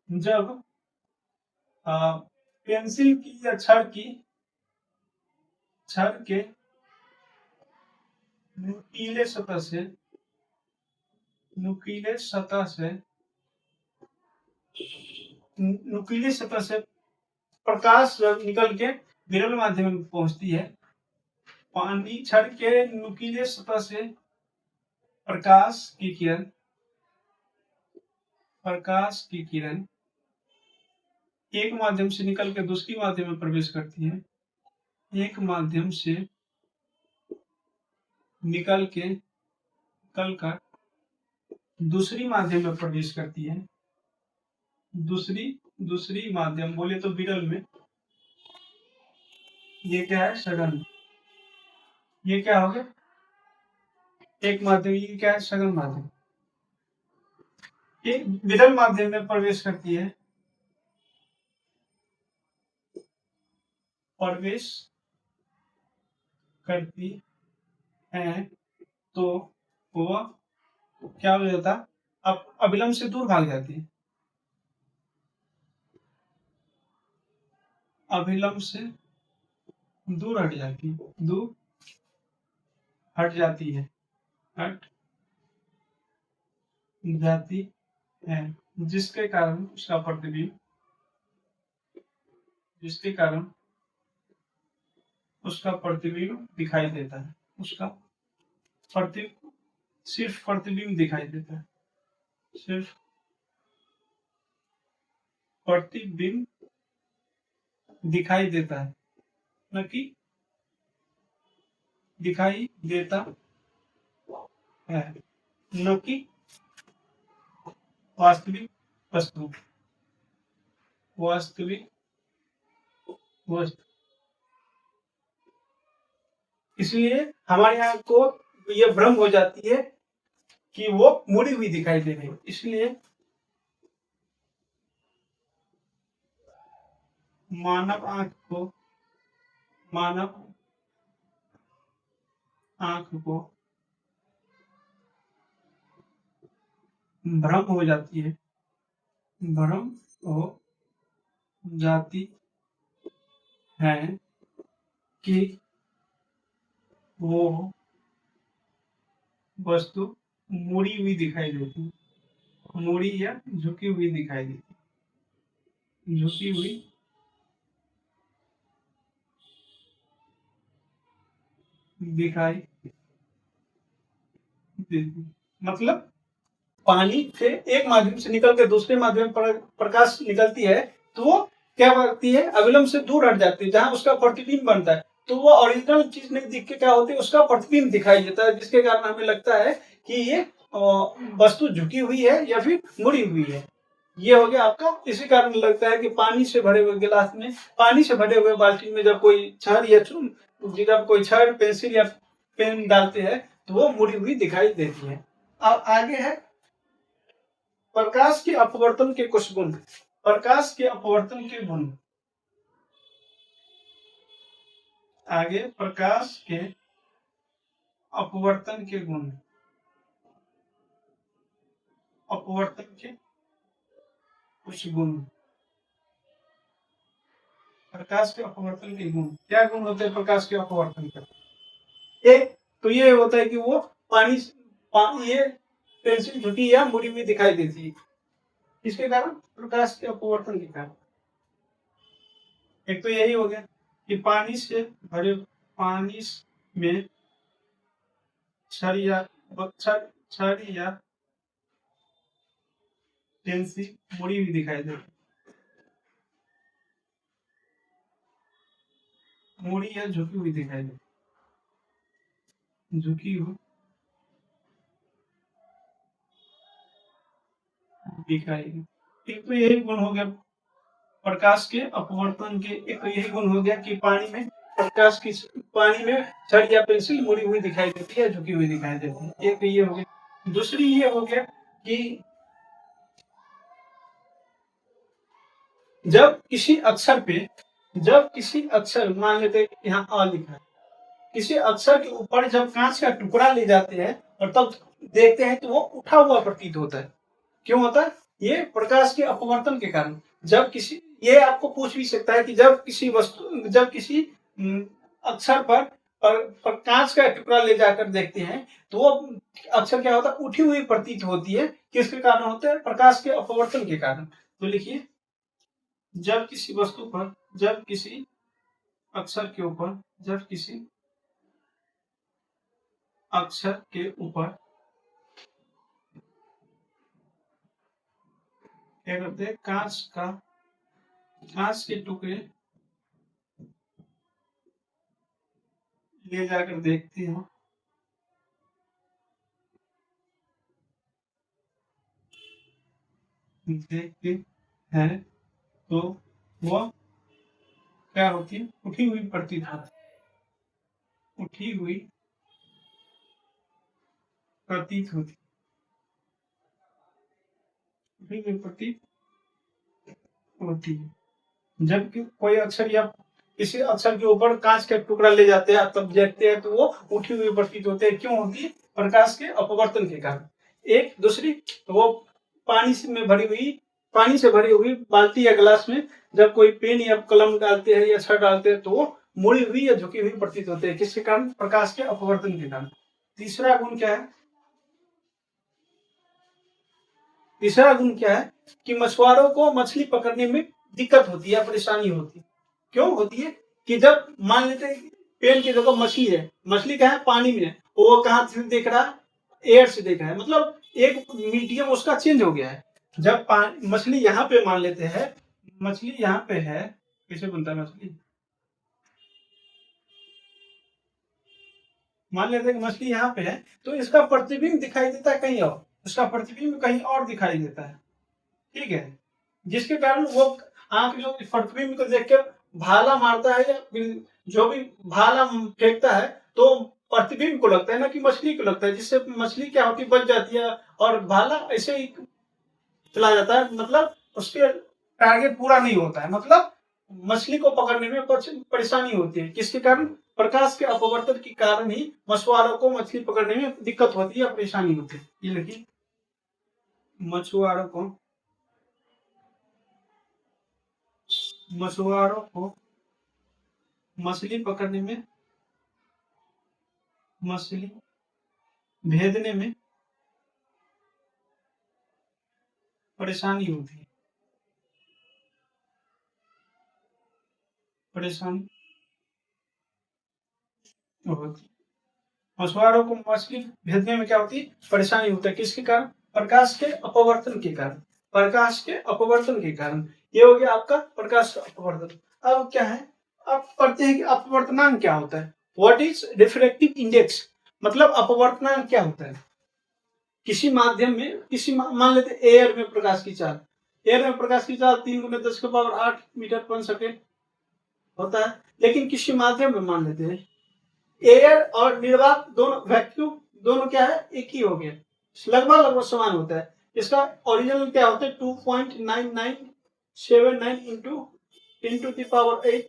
जब पेंसिल की या छड़ के नुकीले सतह से, नुकीले सतह से, नुकीली सतह से प्रकाश जब निकल के विरल माध्यम में पहुंचती है। पानी छड़ के नुकीले सतह से प्रकाश की किरण एक माध्यम से निकल के दूसरी माध्यम में प्रवेश करती है। एक माध्यम से निकल कर दूसरी माध्यम में प्रवेश करती है। दूसरी माध्यम बोले तो विरल में ये क्या है, सघन। ये क्या हो गया, एक माध्यम। ये क्या है, सघन माध्यम। ये विरल माध्यम में प्रवेश करती है। तो वह क्या हो जाता, अब अविलंब से दूर भाग जाती है। अविलंब से दूर हट जाती है। हट जाती है जिसके कारण उसका प्रतिबिंब दिखाई देता है। सिर्फ प्रतिबिंब दिखाई देता है। सिर्फ प्रतिबिंब दिखाई देता है, न कि दिखाई देता है, न कि वास्तविक वस्तु। इसलिए हमारे यहाँ को यह भ्रम हो जाती है कि वो मुड़ी हुई दिखाई दे रही है। इसलिए मानव आंख को भ्रम हो जाती है कि वो वस्तु मुड़ी हुई दिखाई देती है, मुड़ी या झुकी हुई दिखाई देती है। झुकी हुई दिखाई देती, मतलब पानी से एक माध्यम से निकल के दूसरे माध्यम पर प्रकाश निकलती है, तो वो क्या करती है, अविलंब से दूर हट जाती है। जहां उसका प्रतिबिंब बनता है, तो वो ओरिजिनल चीज नहीं दिख के क्या होती है, उसका प्रतिबिंब दिखाई देता है, जिसके कारण हमें लगता है कि ये वस्तु झुकी हुई है या फिर मुड़ी हुई है। ये हो गया आपका। इसी कारण लगता है कि पानी से भरे हुए गिलास में, पानी से भरे हुए बाल्टी में जब कोई छड़ पेंसिल या पेन डालते हैं, तो वो मुड़ी हुई दिखाई देती है। अब आगे है प्रकाश के अपवर्तन के कुछ गुण। प्रकाश के अपवर्तन के गुण। आगे प्रकाश के अपवर्तन के गुण। अपवर्तन के कुछ गुण। प्रकाश के अपवर्तन के गुण क्या गुण होते हैं प्रकाश के अपवर्तन के? एक तो ये होता है कि वो पानी ये पेंसिल झुकी या मुड़ी हुई दिखाई देती है। इसके कारण प्रकाश के अपवर्तन के कारण एक तो यही हो गया कि पानी में छड़ या पेंसिल मुड़ी हुई दिखाई देती, मुड़ी या झुकी हुई दिखाई देती, झुकी हुई दिखाई। एक तो यही गुण हो गया प्रकाश के अपवर्तन के। एक तो यही गुण हो गया कि पानी में छड़ या पेंसिल मुड़ी हुई दिखाई देती है, झुकी हुई दिखाई देती है। एक ये हो गया। दूसरी ये हो गया कि जब किसी अक्षर मान लेते हैं यहाँ अ लिखा है, किसी अक्षर के ऊपर जब कांच का टुकड़ा ले जाते हैं और तब देखते हैं तो वो उठा हुआ प्रतीत होता है। क्यों होता है? ये प्रकाश के अपवर्तन के कारण। जब किसी, ये आपको पूछ भी सकता है कि जब किसी अक्षर पर कांच का टुकड़ा ले जाकर देखते हैं तो वो अक्षर क्या होता है, उठी हुई प्रतीत होती है। किसके कारण होता है? प्रकाश के अपवर्तन के कारण। तो लिखिए, जब किसी अक्षर के ऊपर, जब किसी अक्षर के ऊपर क्या करते हैं, कांच के टुकड़े ले जाकर देखते हैं, देखते हैं तो वह क्या होती है, उठी हुई प्रतीत होती, उठी हुई प्रतीत होती, उठी हुई प्रतीत होती है। जब कोई अक्षर या किसी अक्षर के ऊपर कांच का टुकड़ा ले जाते हैं तब देखते हैं तो वो उठी हुई प्रतीत होते हैं। क्यों होती है? प्रकाश के अपवर्तन के कारण। एक दूसरी तो वो पानी से भरी हुई बाल्टी या गिलास में जब कोई पेन या कलम डालते हैं या छड़ डालते हैं तो वो मुड़ी हुई या झुकी हुई प्रतीत होते हैं। किसके कारण? प्रकाश के अपवर्तन के कारण। तीसरा गुण क्या है? तीसरा गुण क्या है कि मछुआरों को मछली पकड़ने में दिक्कत होती है, परेशानी होती है। क्यों होती है? कि जब मान लेते हैं पेन की जगह मछली है, मछली कहाँ है? पानी में है, वो कहाँ से देख रहा है? एयर से देख रहा है, मतलब एक मीडियम उसका चेंज हो गया है। जब मछली यहाँ पे मान लेते हैं, मछली यहाँ पे है, कैसे बनता है मछली? मान लेते हैं कि मछली यहाँ पे है तो इसका प्रतिबिंब दिखाई देता है कहीं और, उसका प्रतिबिंब कहीं और दिखाई देता है, ठीक है। जिसके कारण वो आंख जो प्रतिबिंब को देख के भाला मारता है या जो भी भाला फेंकता है तो प्रतिबिंब को लगता है ना कि मछली को लगता है, जिससे मछली क्या होती है, बच जाती है और भाला ऐसे ही चला जाता है, मतलब उसके टारगेट पूरा नहीं होता है, मतलब मछली को पकड़ने में कुछ परेशानी होती है। किसके कारण? प्रकाश के अपवर्तन के कारण ही मछुआरों को मछली पकड़ने में दिक्कत होती है, परेशानी होती है। ये देखिए, मछुआरों को मछली पकड़ने में, मछली भेजने में परेशानी होती है, परेशानी होती है। मछुआरों को मछली भेजने में क्या होती है? परेशानी होता है। किसके कारण? प्रकाश के अपवर्तन के कारण। प्रकाश के अपवर्तन के कारण। ये हो गया आपका प्रकाश अपवर्तन। अब क्या है? अब पढ़ते हैं कि अपवर्तनांक क्या होता है। What is refractive index? मतलब अपवर्तनांक क्या होता है? किसी माध्यम में, मान लेते एयर में प्रकाश की चाल, एयर में प्रकाश की चाल 3 × 10⁸ मीटर/सेकेंड होता है। लेकिन किसी माध्यम में मान लेते हैं एयर और निर्वात दोनों, वैक्यूम दोनों क्या है? एक ही हो गया, लगभग समान होता है। इसका ओरिजिनल क्या होता है? 2.9979 इंटू द पावर 8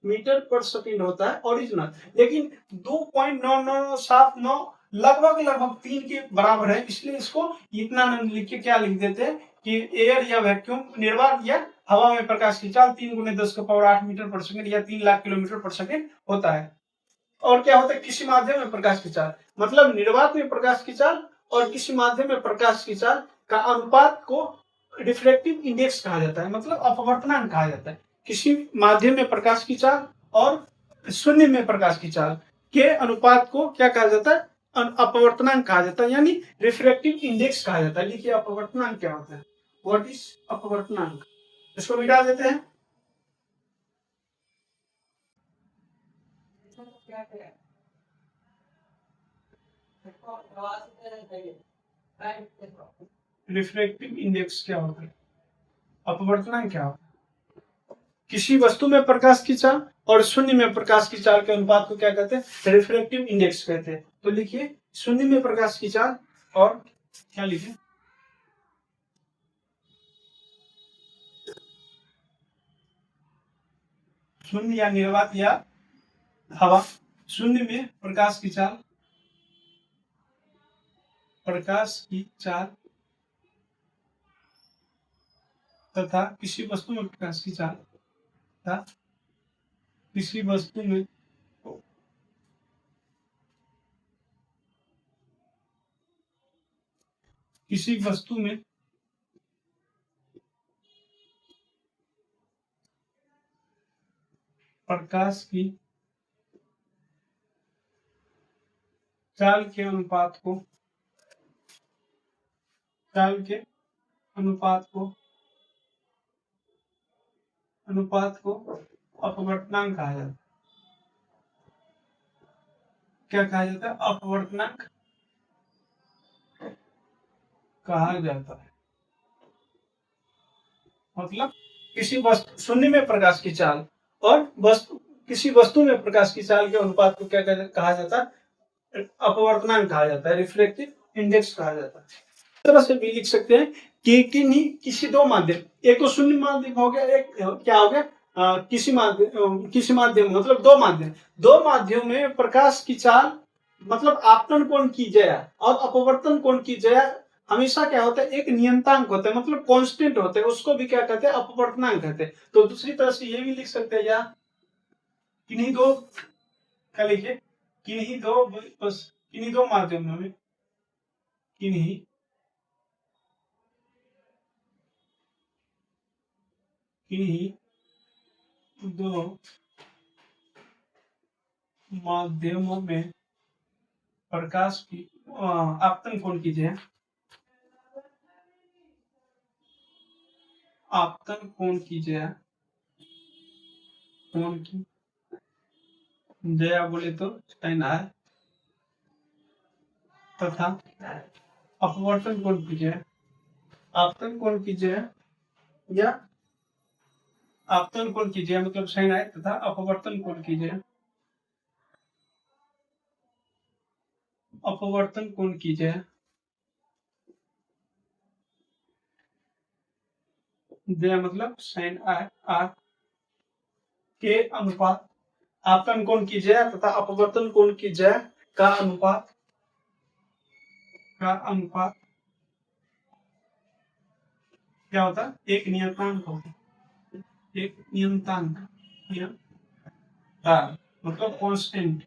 मीटर/सेकेंड होता है ओरिजिनल। लेकिन 2.9979 लगभग 3 के बराबर है, इसलिए इसको इतना न लिख के क्या लिख देते हैं कि एयर या वैक्यूम, निर्वात या हवा में प्रकाश की चाल 3 × 10⁸ मीटर/सेकेंड या 3 लाख किलोमीटर/सेकेंड होता है। और क्या होता है? किसी माध्यम में प्रकाश की चाल, मतलब निर्वात में प्रकाश की चाल और किसी माध्यम में प्रकाश की चाल का अनुपात को रिफ्रैक्टिव इंडेक्स कहा जाता है, मतलब अपवर्तनांक कहा जाता है। किसी माध्यम में प्रकाश की चाल और शून्य में प्रकाश की चाल के अनुपात को क्या कहा जाता है? अपवर्तनांक कहा जाता है, यानी रिफ्रैक्टिव इंडेक्स कहा जाता है। देखिए अपवर्तनांक क्या होता है। व्हाट इज अपवर्तनांक? इसको मिटा देते हैं। रिफ्रैक्टिव इंडेक्स क्या होता है? अपवर्तनांक क्या होता है? किसी वस्तु में प्रकाश की चाल और शून्य में प्रकाश की चाल के अनुपात को क्या कहते हैं? रिफ्रैक्टिव इंडेक्स कहते हैं। तो लिखिए शून्य में प्रकाश की चाल और क्या लिखे? शून्य या निर्वात या हवा, शून्य में प्रकाश की चाल, प्रकाश की चाल तथा किसी वस्तु में प्रकाश की चाल तथा किसी वस्तु में किसी वस्तु में प्रकाश की चाल के अनुपात को अपवर्तनांक कहा जाता है। क्या कहा जाता है? अपवर्तनांक कहा जाता है। मतलब किसी वस्तु शून्य में प्रकाश की चाल और किसी वस्तु में प्रकाश की चाल के अनुपात को क्या कहा जाता है? अपवर्तनांक कहा जाता है, रिफ्लेक्टिव इंडेक्स कहा जाता है। इस तरह से भी लिख सकते हैं कि किसी दो माध्यम, एक तो शून्य माध्यम हो गया, एक क्या हो गया किसी माध्यम मतलब दो माध्यम में प्रकाश की चाल मतलब आपतन कोण की जया और अपवर्तन कोण की जया हमेशा क्या होता है? एक नियंतांक होता है, मतलब कांस्टेंट होते हैं, उसको भी क्या कहते हैं? अपवर्तनांक कहते हैं। तो दूसरी तरह से ये भी लिख सकते हैं या किन्हीं दो, क्या लिखे? किन्हीं दो माध्यमों में किन्हीं दो माध्यमों में प्रकाश की आपतन कोण की जया आपतन कोण की जया बोले तो साइन आर तथा अपवर्तन कोण की जया आपतन कोण की जया या आपतन कोण की जया मतलब साइन आर तथा अपवर्तन कोण की जया अपवर्तन कोण की जया जया मतलब साइन आर के अनुपात आपतन कोण की जया तथा अपवर्तन कोण की जया का अनुपात क्या होता है? एक नियतांक होता है, एक नियतांक मतलब कांस्टेंट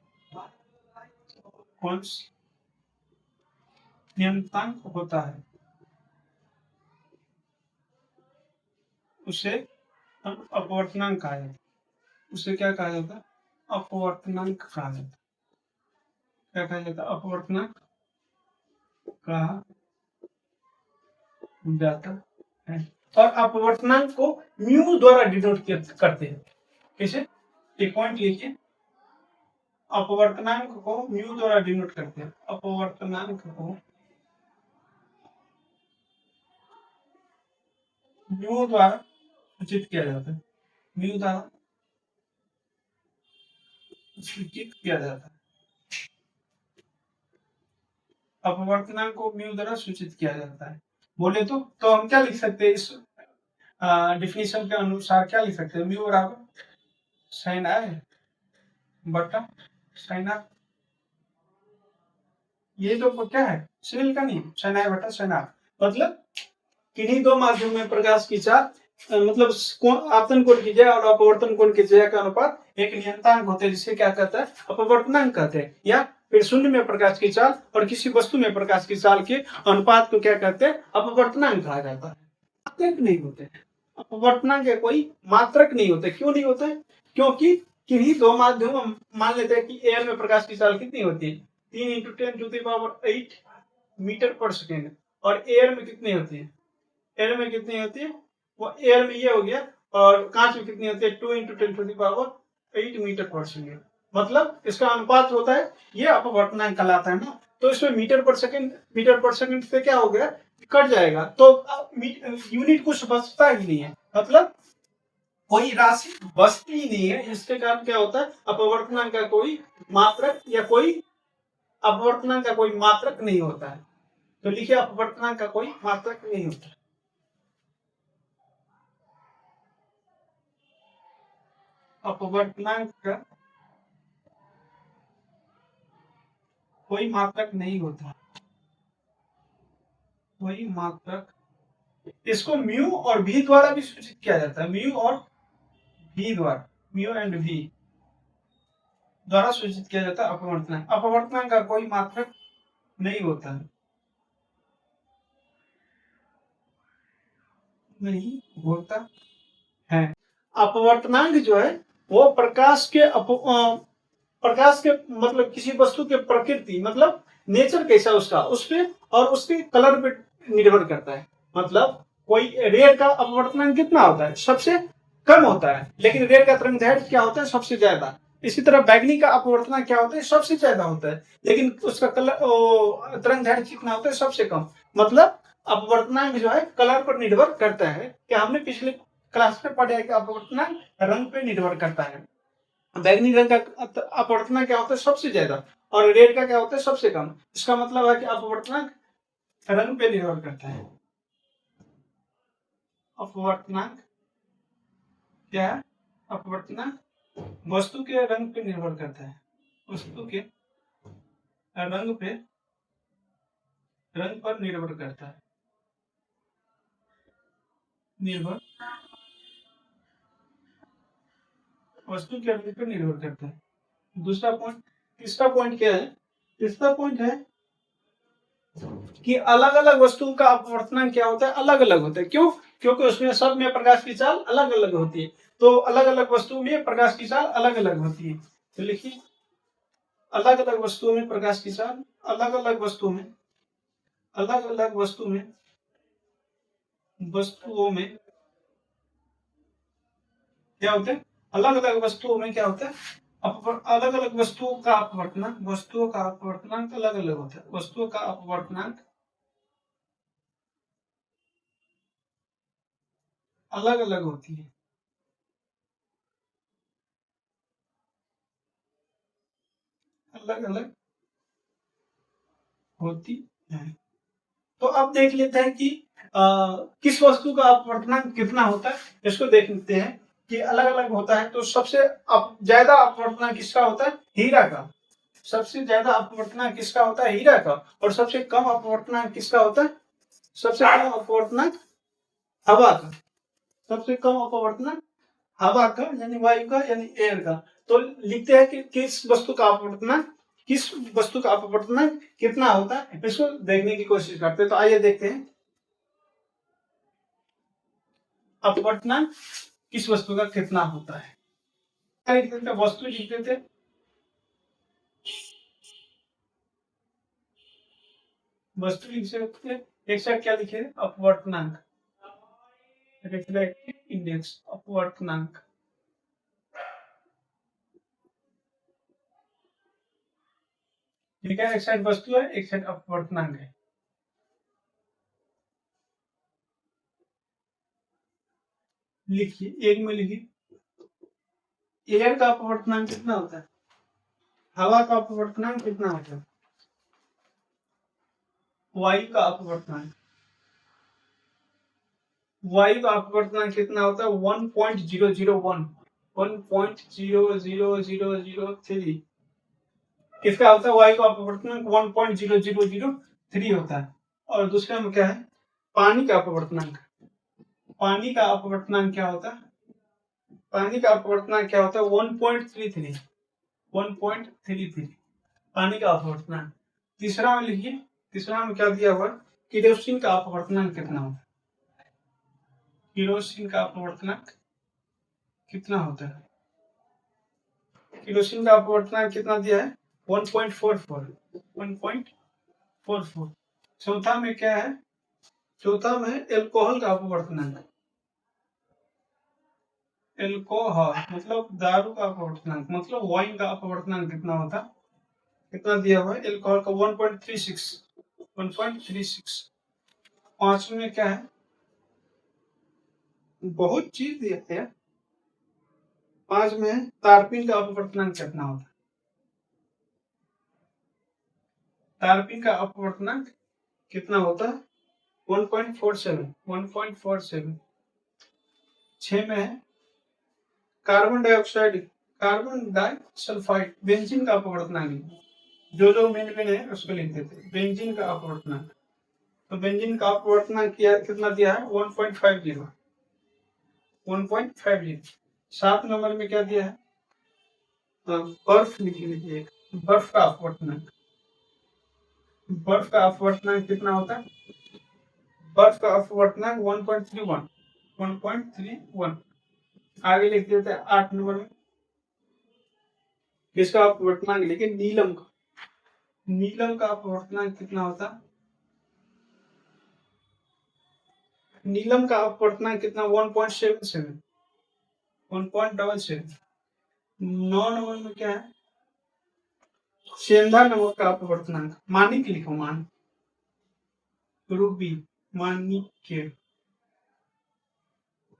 नियतांक होता है, उसे अपवर्तनांक कहा जाता है। उसे क्या कहा जाता है? अपवर्तनांक कहा जाता है। क्या कहा जाता है? अपवर्तनांक कहा जाता है। और अपवर्तनांक को म्यू द्वारा डिनोट करते हैं। कैसे? एक पॉइंट लिखिए, अपवर्तनांक को म्यू द्वारा डिनोट करते हैं। अपवर्तनांक को म्यू द्वारा सूचित किया जाता है। म्यू द्वारा सूचित किया जाता है। अपवर्तनांक को म्यू द्वारा सूचित किया जाता है। बोले तो हम क्या लिख सकते हैं? इस डिफिनेशन के अनुसार क्या लिख सकते हैं? म्यू बराबर साइन आई बटा साइन आर। ये तो क्या है? सिविल का नहीं, साइन आई बटा साइन आर। मतलब किन्हीं दो माध्यम में प्रकाश की चाल मतलब आपतन कोण की जया और अपवर्तन कोण की जया का अनुपात एक नियतांक होते हैं, जिसे क्या कहता है? अपवर्तनांक कहते हैं। या फिर शून्य में प्रकाश की चाल और किसी वस्तु में प्रकाश की चाल के अनुपात को क्या कहते हैं? अपवर्तनांक कहा जाता है। मात्रक नहीं होते, अपवर्तनांक कोई मात्रक नहीं होते। क्यों नहीं होते? क्योंकि किन्हीं दो माध्यमों, मान लेते हैं कि एयर में प्रकाश की चाल कितनी होती है? 3 × 10⁸ मीटर पर सेकेंड। और एयर में कितनी होती है? एयर में कितनी होती है? वो एयर में ये हो गया। और कांच में कितनी होती है? 2 × 10⁸ मीटर पर सेकेंड। मतलब इसका अनुपात होता है, ये अपवर्तनांक कहलाता है ना। तो इसमें मीटर पर सेकेंड से क्या हो गया? कट जाएगा, तो यूनिट कुछ बचता ही नहीं है, मतलब कोई राशि बचती ही नहीं है। इसके कारण क्या होता है? अपवर्तनांक का कोई मात्रक नहीं होता है। तो लिखिए, अपवर्तनांक का कोई मात्रक नहीं होता। अपवर्तनांक का कोई मात्रक नहीं होता, कोई मात्रक। इसको म्यू और भी द्वारा भी सूचित किया जाता है। म्यू और भी द्वारा, म्यू एंड भी द्वारा सूचित किया जाता है अपवर्तनांक। अपवर्तनांक का कोई मात्रक नहीं होता है, नहीं होता है। अपवर्तनांक जो है वो प्रकाश के मतलब किसी वस्तु के प्रकृति मतलब नेचर कैसा उसका उस पे और उसके कलर पे निर्भर करता है। मतलब कोई रेड का अपवर्तनांक कितना होता है, सबसे कम होता है, लेकिन रेड का तरंग दैर्घ्य क्या होता है, सबसे ज्यादा। इसी तरह बैगनी का अपवर्तनांक क्या होता है, सबसे ज्यादा होता है, लेकिन उसका कलर तरंग दैर्घ्य कितना होता है, सबसे कम। मतलब अपवर्तनांक जो है कलर पर निर्भर करता है। क्या हमने पिछले क्लास में पढ़ा है कि अपवर्तनांक रंग पे निर्भर करता है। बैगनी रंग का अपवर्तनांक क्या होता है, सबसे ज्यादा, और रेड का क्या होता है, सबसे कम। इसका मतलब है कि अपवर्तनांक रंग पे निर्भर करता है। अपवर्तनांक क्या है, अपवर्तनांक वस्तु के रंग पे निर्भर करता है। वस्तु के रंग पर निर्भर करता है। निर्भर वस्तु के रंग पर निर्भर करता है। दूसरा पॉइंट, तीसरा पॉइंट क्या है, तीसरा पॉइंट है कि अलग अलग वस्तुओं का अपवर्तनांक क्या होता है, अलग अलग होता है। क्यों? क्योंकि उसमें सब में प्रकाश की चाल अलग अलग होती है। तो अलग अलग वस्तुओं में प्रकाश की चाल अलग अलग होती है। तो लिखिए, अलग अलग वस्तुओं में प्रकाश की चाल अलग अलग वस्तुओं में क्या होता है, अलग अलग वस्तुओं में क्या होता है, अलग अलग वस्तुओं का अपवर्तनांक अलग अलग होता है। वस्तुओं का अपवर्तनांक अलग अलग होती है। अलग अलग होती है। तो अब देख लेते हैं कि किस वस्तु का अपवर्तनांक कितना होता है। इसको देख लेते हैं कि अलग अलग होता है। तो सबसे ज्यादा अपवर्तनांक किसका होता है, हीरा का। सबसे ज्यादा अपवर्तनांक किसका होता है, हीरा का। और सबसे कम अपवर्तनांक किसका होता है, सबसे कम अपवर्तनांक हवा का। सबसे कम अपवर्तनांक हवा का, यानी वायु का, यानी एयर का। तो लिखते हैं कि किस वस्तु का अपवर्तनांक कितना होता है। इसको देखने की कोशिश करते हैं। तो आइए देखते हैं अपवर्तनांक किस वस्तु का कितना होता है। वस्तु लिखते थे, वस्तु लिख सकते थे। एक साइड क्या लिखे, अपवर्तनांक, रिफ्लेक्टिव इंडेक्स, अपवर्तनांक। ठीक है, एक साइड वस्तु है, एक साइड अपवर्तनांक है। लिखिए, एक में लिखिए, एयर का अपवर्तनांक कितना होता है, हवा का अपवर्तनांक कितना होता है, वायु का अपवर्तनांक, वायु का अपवर्तनांक कितना होता है, 1.001, 1.00003। किसका होता है, वायु का अपवर्तनांक 1.0003 होता है। और दूसरा में क्या है, पानी का अपवर्तनांक। पानी का अपवर्तनांक क्या होता है, पानी का अपवर्तनांक क्या होता है, 1.33, 1.33 पानी का अपवर्तनांक। तीसरा में लिखिए, तीसरा में क्या दिया हुआ, केरोसिन का अपवर्तनांक कितना होता है, केरोसिन का अपवर्तनांक कितना होता है। केरोसिन का अपवर्तनांक कितना दिया है, 1.44, 1.44। चौथा में क्या है, चौथा में एल्कोहल का अपवर्तनांक, एल्कोहल मतलब दारू का अपवर्तनांक, मतलब वाइन का अपवर्तनांक कितना होता, कितना दिया हुआ है, एल्कोहल का 1.36, 1.36। पांचवें में क्या है, बहुत चीज दिया है। पांच में तारपीन का अपवर्तनांक कितना होता है, तारपीन का अपवर्तनांक कितना होता है, 1.47, 1.47। छह में है carbon dioxide, carbon disulphide, benzene का अपवर्तनांक। जो मेन मेन है उसको लिख देते, बेंजीन का अपवर्तनांक। तो बेंजीन का अपवर्तनांक कितना दिया है, 1.50, 1.50। 7 नंबर में क्या दिया है, तो बर्फ लिख लीजिए, बर्फ का अपवर्तनांक। बर्फ का अपवर्तनांक कितना होता है, बर्फ का अपवर्तनांक 1.31, 1.31। आगे लिख देते हैं 8 नंबर में, किसका अपवर्तनांक, लेकिन नीलम का अपवर्तनांक कितना होता, नीलम का अपवर्तनांक कितना 1.77, 1.77। नॉन नंबर में क्या है, सेंधा नमक का अपवर्तनांक, मानिक लिखो, मान, रूबी, मानिक्य,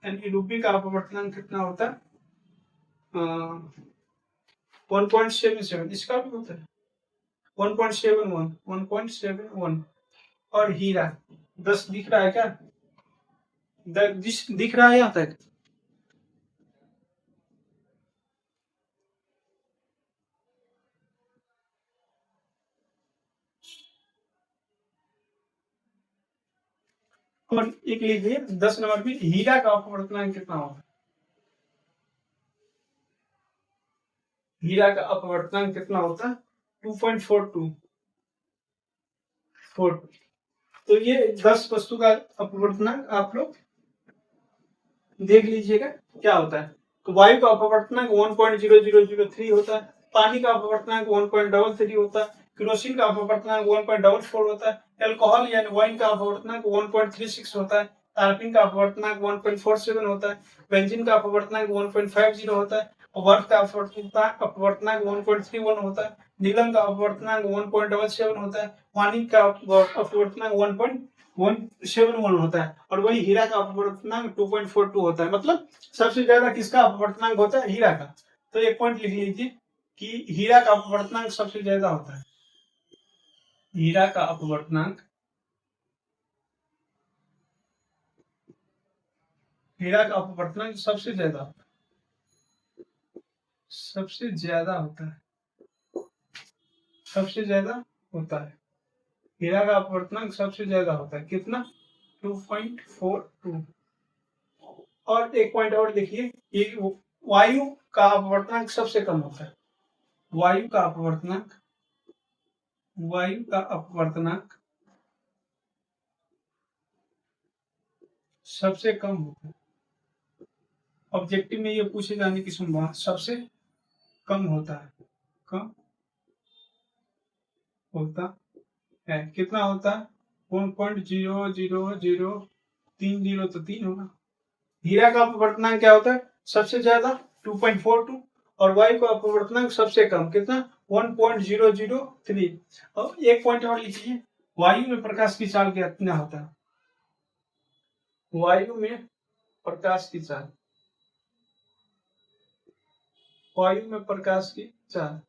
यानी रूबी का अपवर्तनांक कितना होता है 1.77, इसका भी होता है 1.71, 1.71। और हीरा 10 दिख रहा है क्या, दिख रहा है यहाँ तक, और एक लीजिए 10 नंबर में हीरा का अपवर्तनांक कितना होगा, हीरा का अपवर्तनांक कितना होता है 2.42। तो ये 10 वस्तु का अपवर्तनांक आप लोग देख लीजिएगा क्या होता है। तो वायु का अपवर्तनांक 1.0003 होता है, पानी का अपवर्तनांक 1.33 होता है, केरोसिन का अपवर्तनांक 1.44 होता है, अल्कोहल यानी वाइन का अपवर्तनांक 1.36 होता है, टार्पिन का अपवर्तनांक 1.47 होता है, बेंजीन का अपवर्तनांक 1.50 होता है, वर्फ का अपवर्तनांक 1.31 होता है, नीलम का अपवर्तनांक 1.77 होता है, मानिक का अपवर्तनांक 1.171 होता है, और वही हीरा का अपवर्तनांक 2.42 होता है। मतलब सबसे ज्यादा किसका अपवर्तनांक होता है, हीरा का। तो एक पॉइंट लिख लीजिए कि हीरा का अपवर्तनांक सबसे ज्यादा होता है, हीरा का अपवर्तनांक, हीरा का अपवर्तनांक सबसे ज्यादा होता है, सबसे ज्यादा होता है, हीरा का अपवर्तनांक सबसे ज्यादा होता है, कितना 2.42। और एक पॉइंट और देखिए, ये वायु का अपवर्तनांक सबसे कम होता है, वायु का अपवर्तनांक, वायु का अपवर्तनांक सबसे कम होता है। ऑब्जेक्टिव में ये पूछे जाने की संभावना सबसे कम होता है, कम होता है, कितना होता है 1.0030, तो 3 होगा। हीरा का अपवर्तनांक क्या होता है सबसे ज्यादा 2.42, और वायु का अपवर्तनांक सबसे कम कितना 1.003। और एक पॉइंट और लिखिए, वायु में प्रकाश की चाल कितना होता है, वायु में प्रकाश की चाल, वायु में प्रकाश की चाल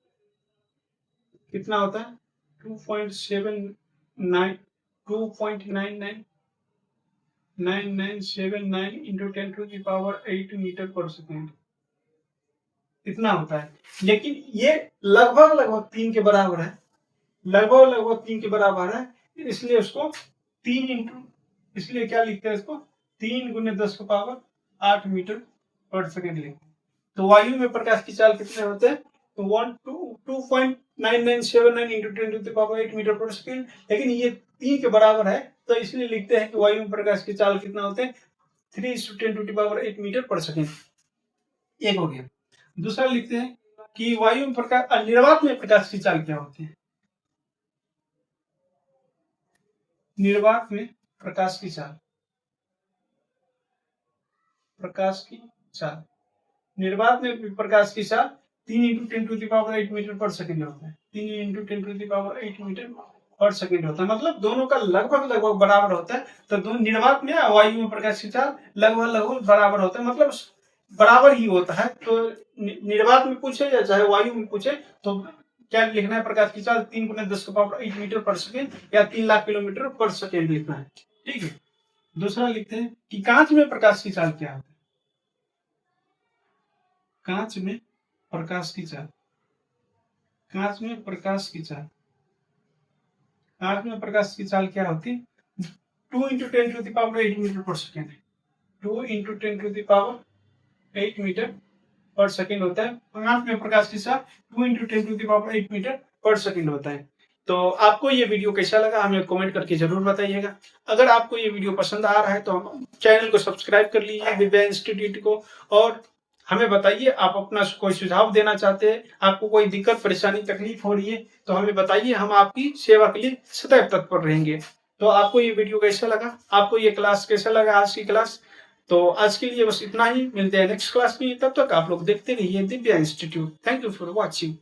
कितना होता है 2.999979 इंटू 10⁸ मीटर पर सेकेंड, इतना होता है। लेकिन ये लगभग 3 के बराबर है, लगभग 3 के बराबर है, इसलिए उसको 3 इंटू, इसलिए क्या लिखते हैं इसको 3 × 10⁸ मीटर पर सेकेंड लिखते हैं। तो वायु में प्रकाश की चाल कितने होते हैं, तो 2.9979 इंटू 10⁸ मीटर पर सेकेंड, लेकिन ये 3 के बराबर है, तो इसलिए लिखते हैं कि वायु में प्रकाश की चाल कितना होते हैं 3 × 10⁸ मीटर पर सेकेंड। एक हो गया। दूसरा लिखते हैं कि वायु में प्रकाश, निर्वात में प्रकाश की चाल क्या होती है, निर्वात में प्रकाश की चाल, प्रकाश की चाल, निर्वात में प्रकाश की चाल 3 × 10⁸ मीटर पर सेकेंड होता है, 3 × 10⁸ मीटर पर सेकेंड होता है, मतलब दोनों का लगभग बराबर होता है। तो दोनों निर्वात में वायु में प्रकाश की चाल लगभग बराबर होता है, मतलब बराबर ही होता है। तो निर्वात में पूछे या चाहे वायु में पूछे, तो क्या लिखना है, प्रकाश की चाल 3 × 10⁸ मीटर पर सेकेंड या 3 लाख किलोमीटर पर सेकेंड लिखना है, ठीक है। दूसरा लिखते हैं कि कांच में प्रकाश की चाल क्या होती है, कांच में प्रकाश की चाल, कांच में प्रकाश की चाल, कांच में प्रकाश की चाल क्या होती है 2 × 10⁸ मीटर पर सेकेंड, 2 × 10⁸ मीटर पर सेकेंड होता है। कांच में प्रकाश की चाल 2 × 10⁸ मीटर पर सेकेंड होता है। तो आपको ये वीडियो कैसा लगा हमें कमेंट करके जरूर बताइएगा। अगर आपको ये वीडियो पसंद आ रहा है तो चैनल को सब्सक्राइब कर लीजिए विद्या इंस्टीट्यूट को, और हमें बताइए, आप अपना कोई सुझाव देना चाहते हैं, आपको कोई दिक्कत परेशानी तकलीफ हो रही है तो हमें बताइए, हम आपकी सेवा के लिए सदैव तत्पर रहेंगे। तो आपको ये वीडियो कैसा लगा, आपको ये क्लास कैसा लगा, आज की क्लास? तो आज के लिए बस इतना ही, मिलते हैं नेक्स्ट क्लास में। तब तक आप लोग देखते रहिए Divya institute. Thank you for watching.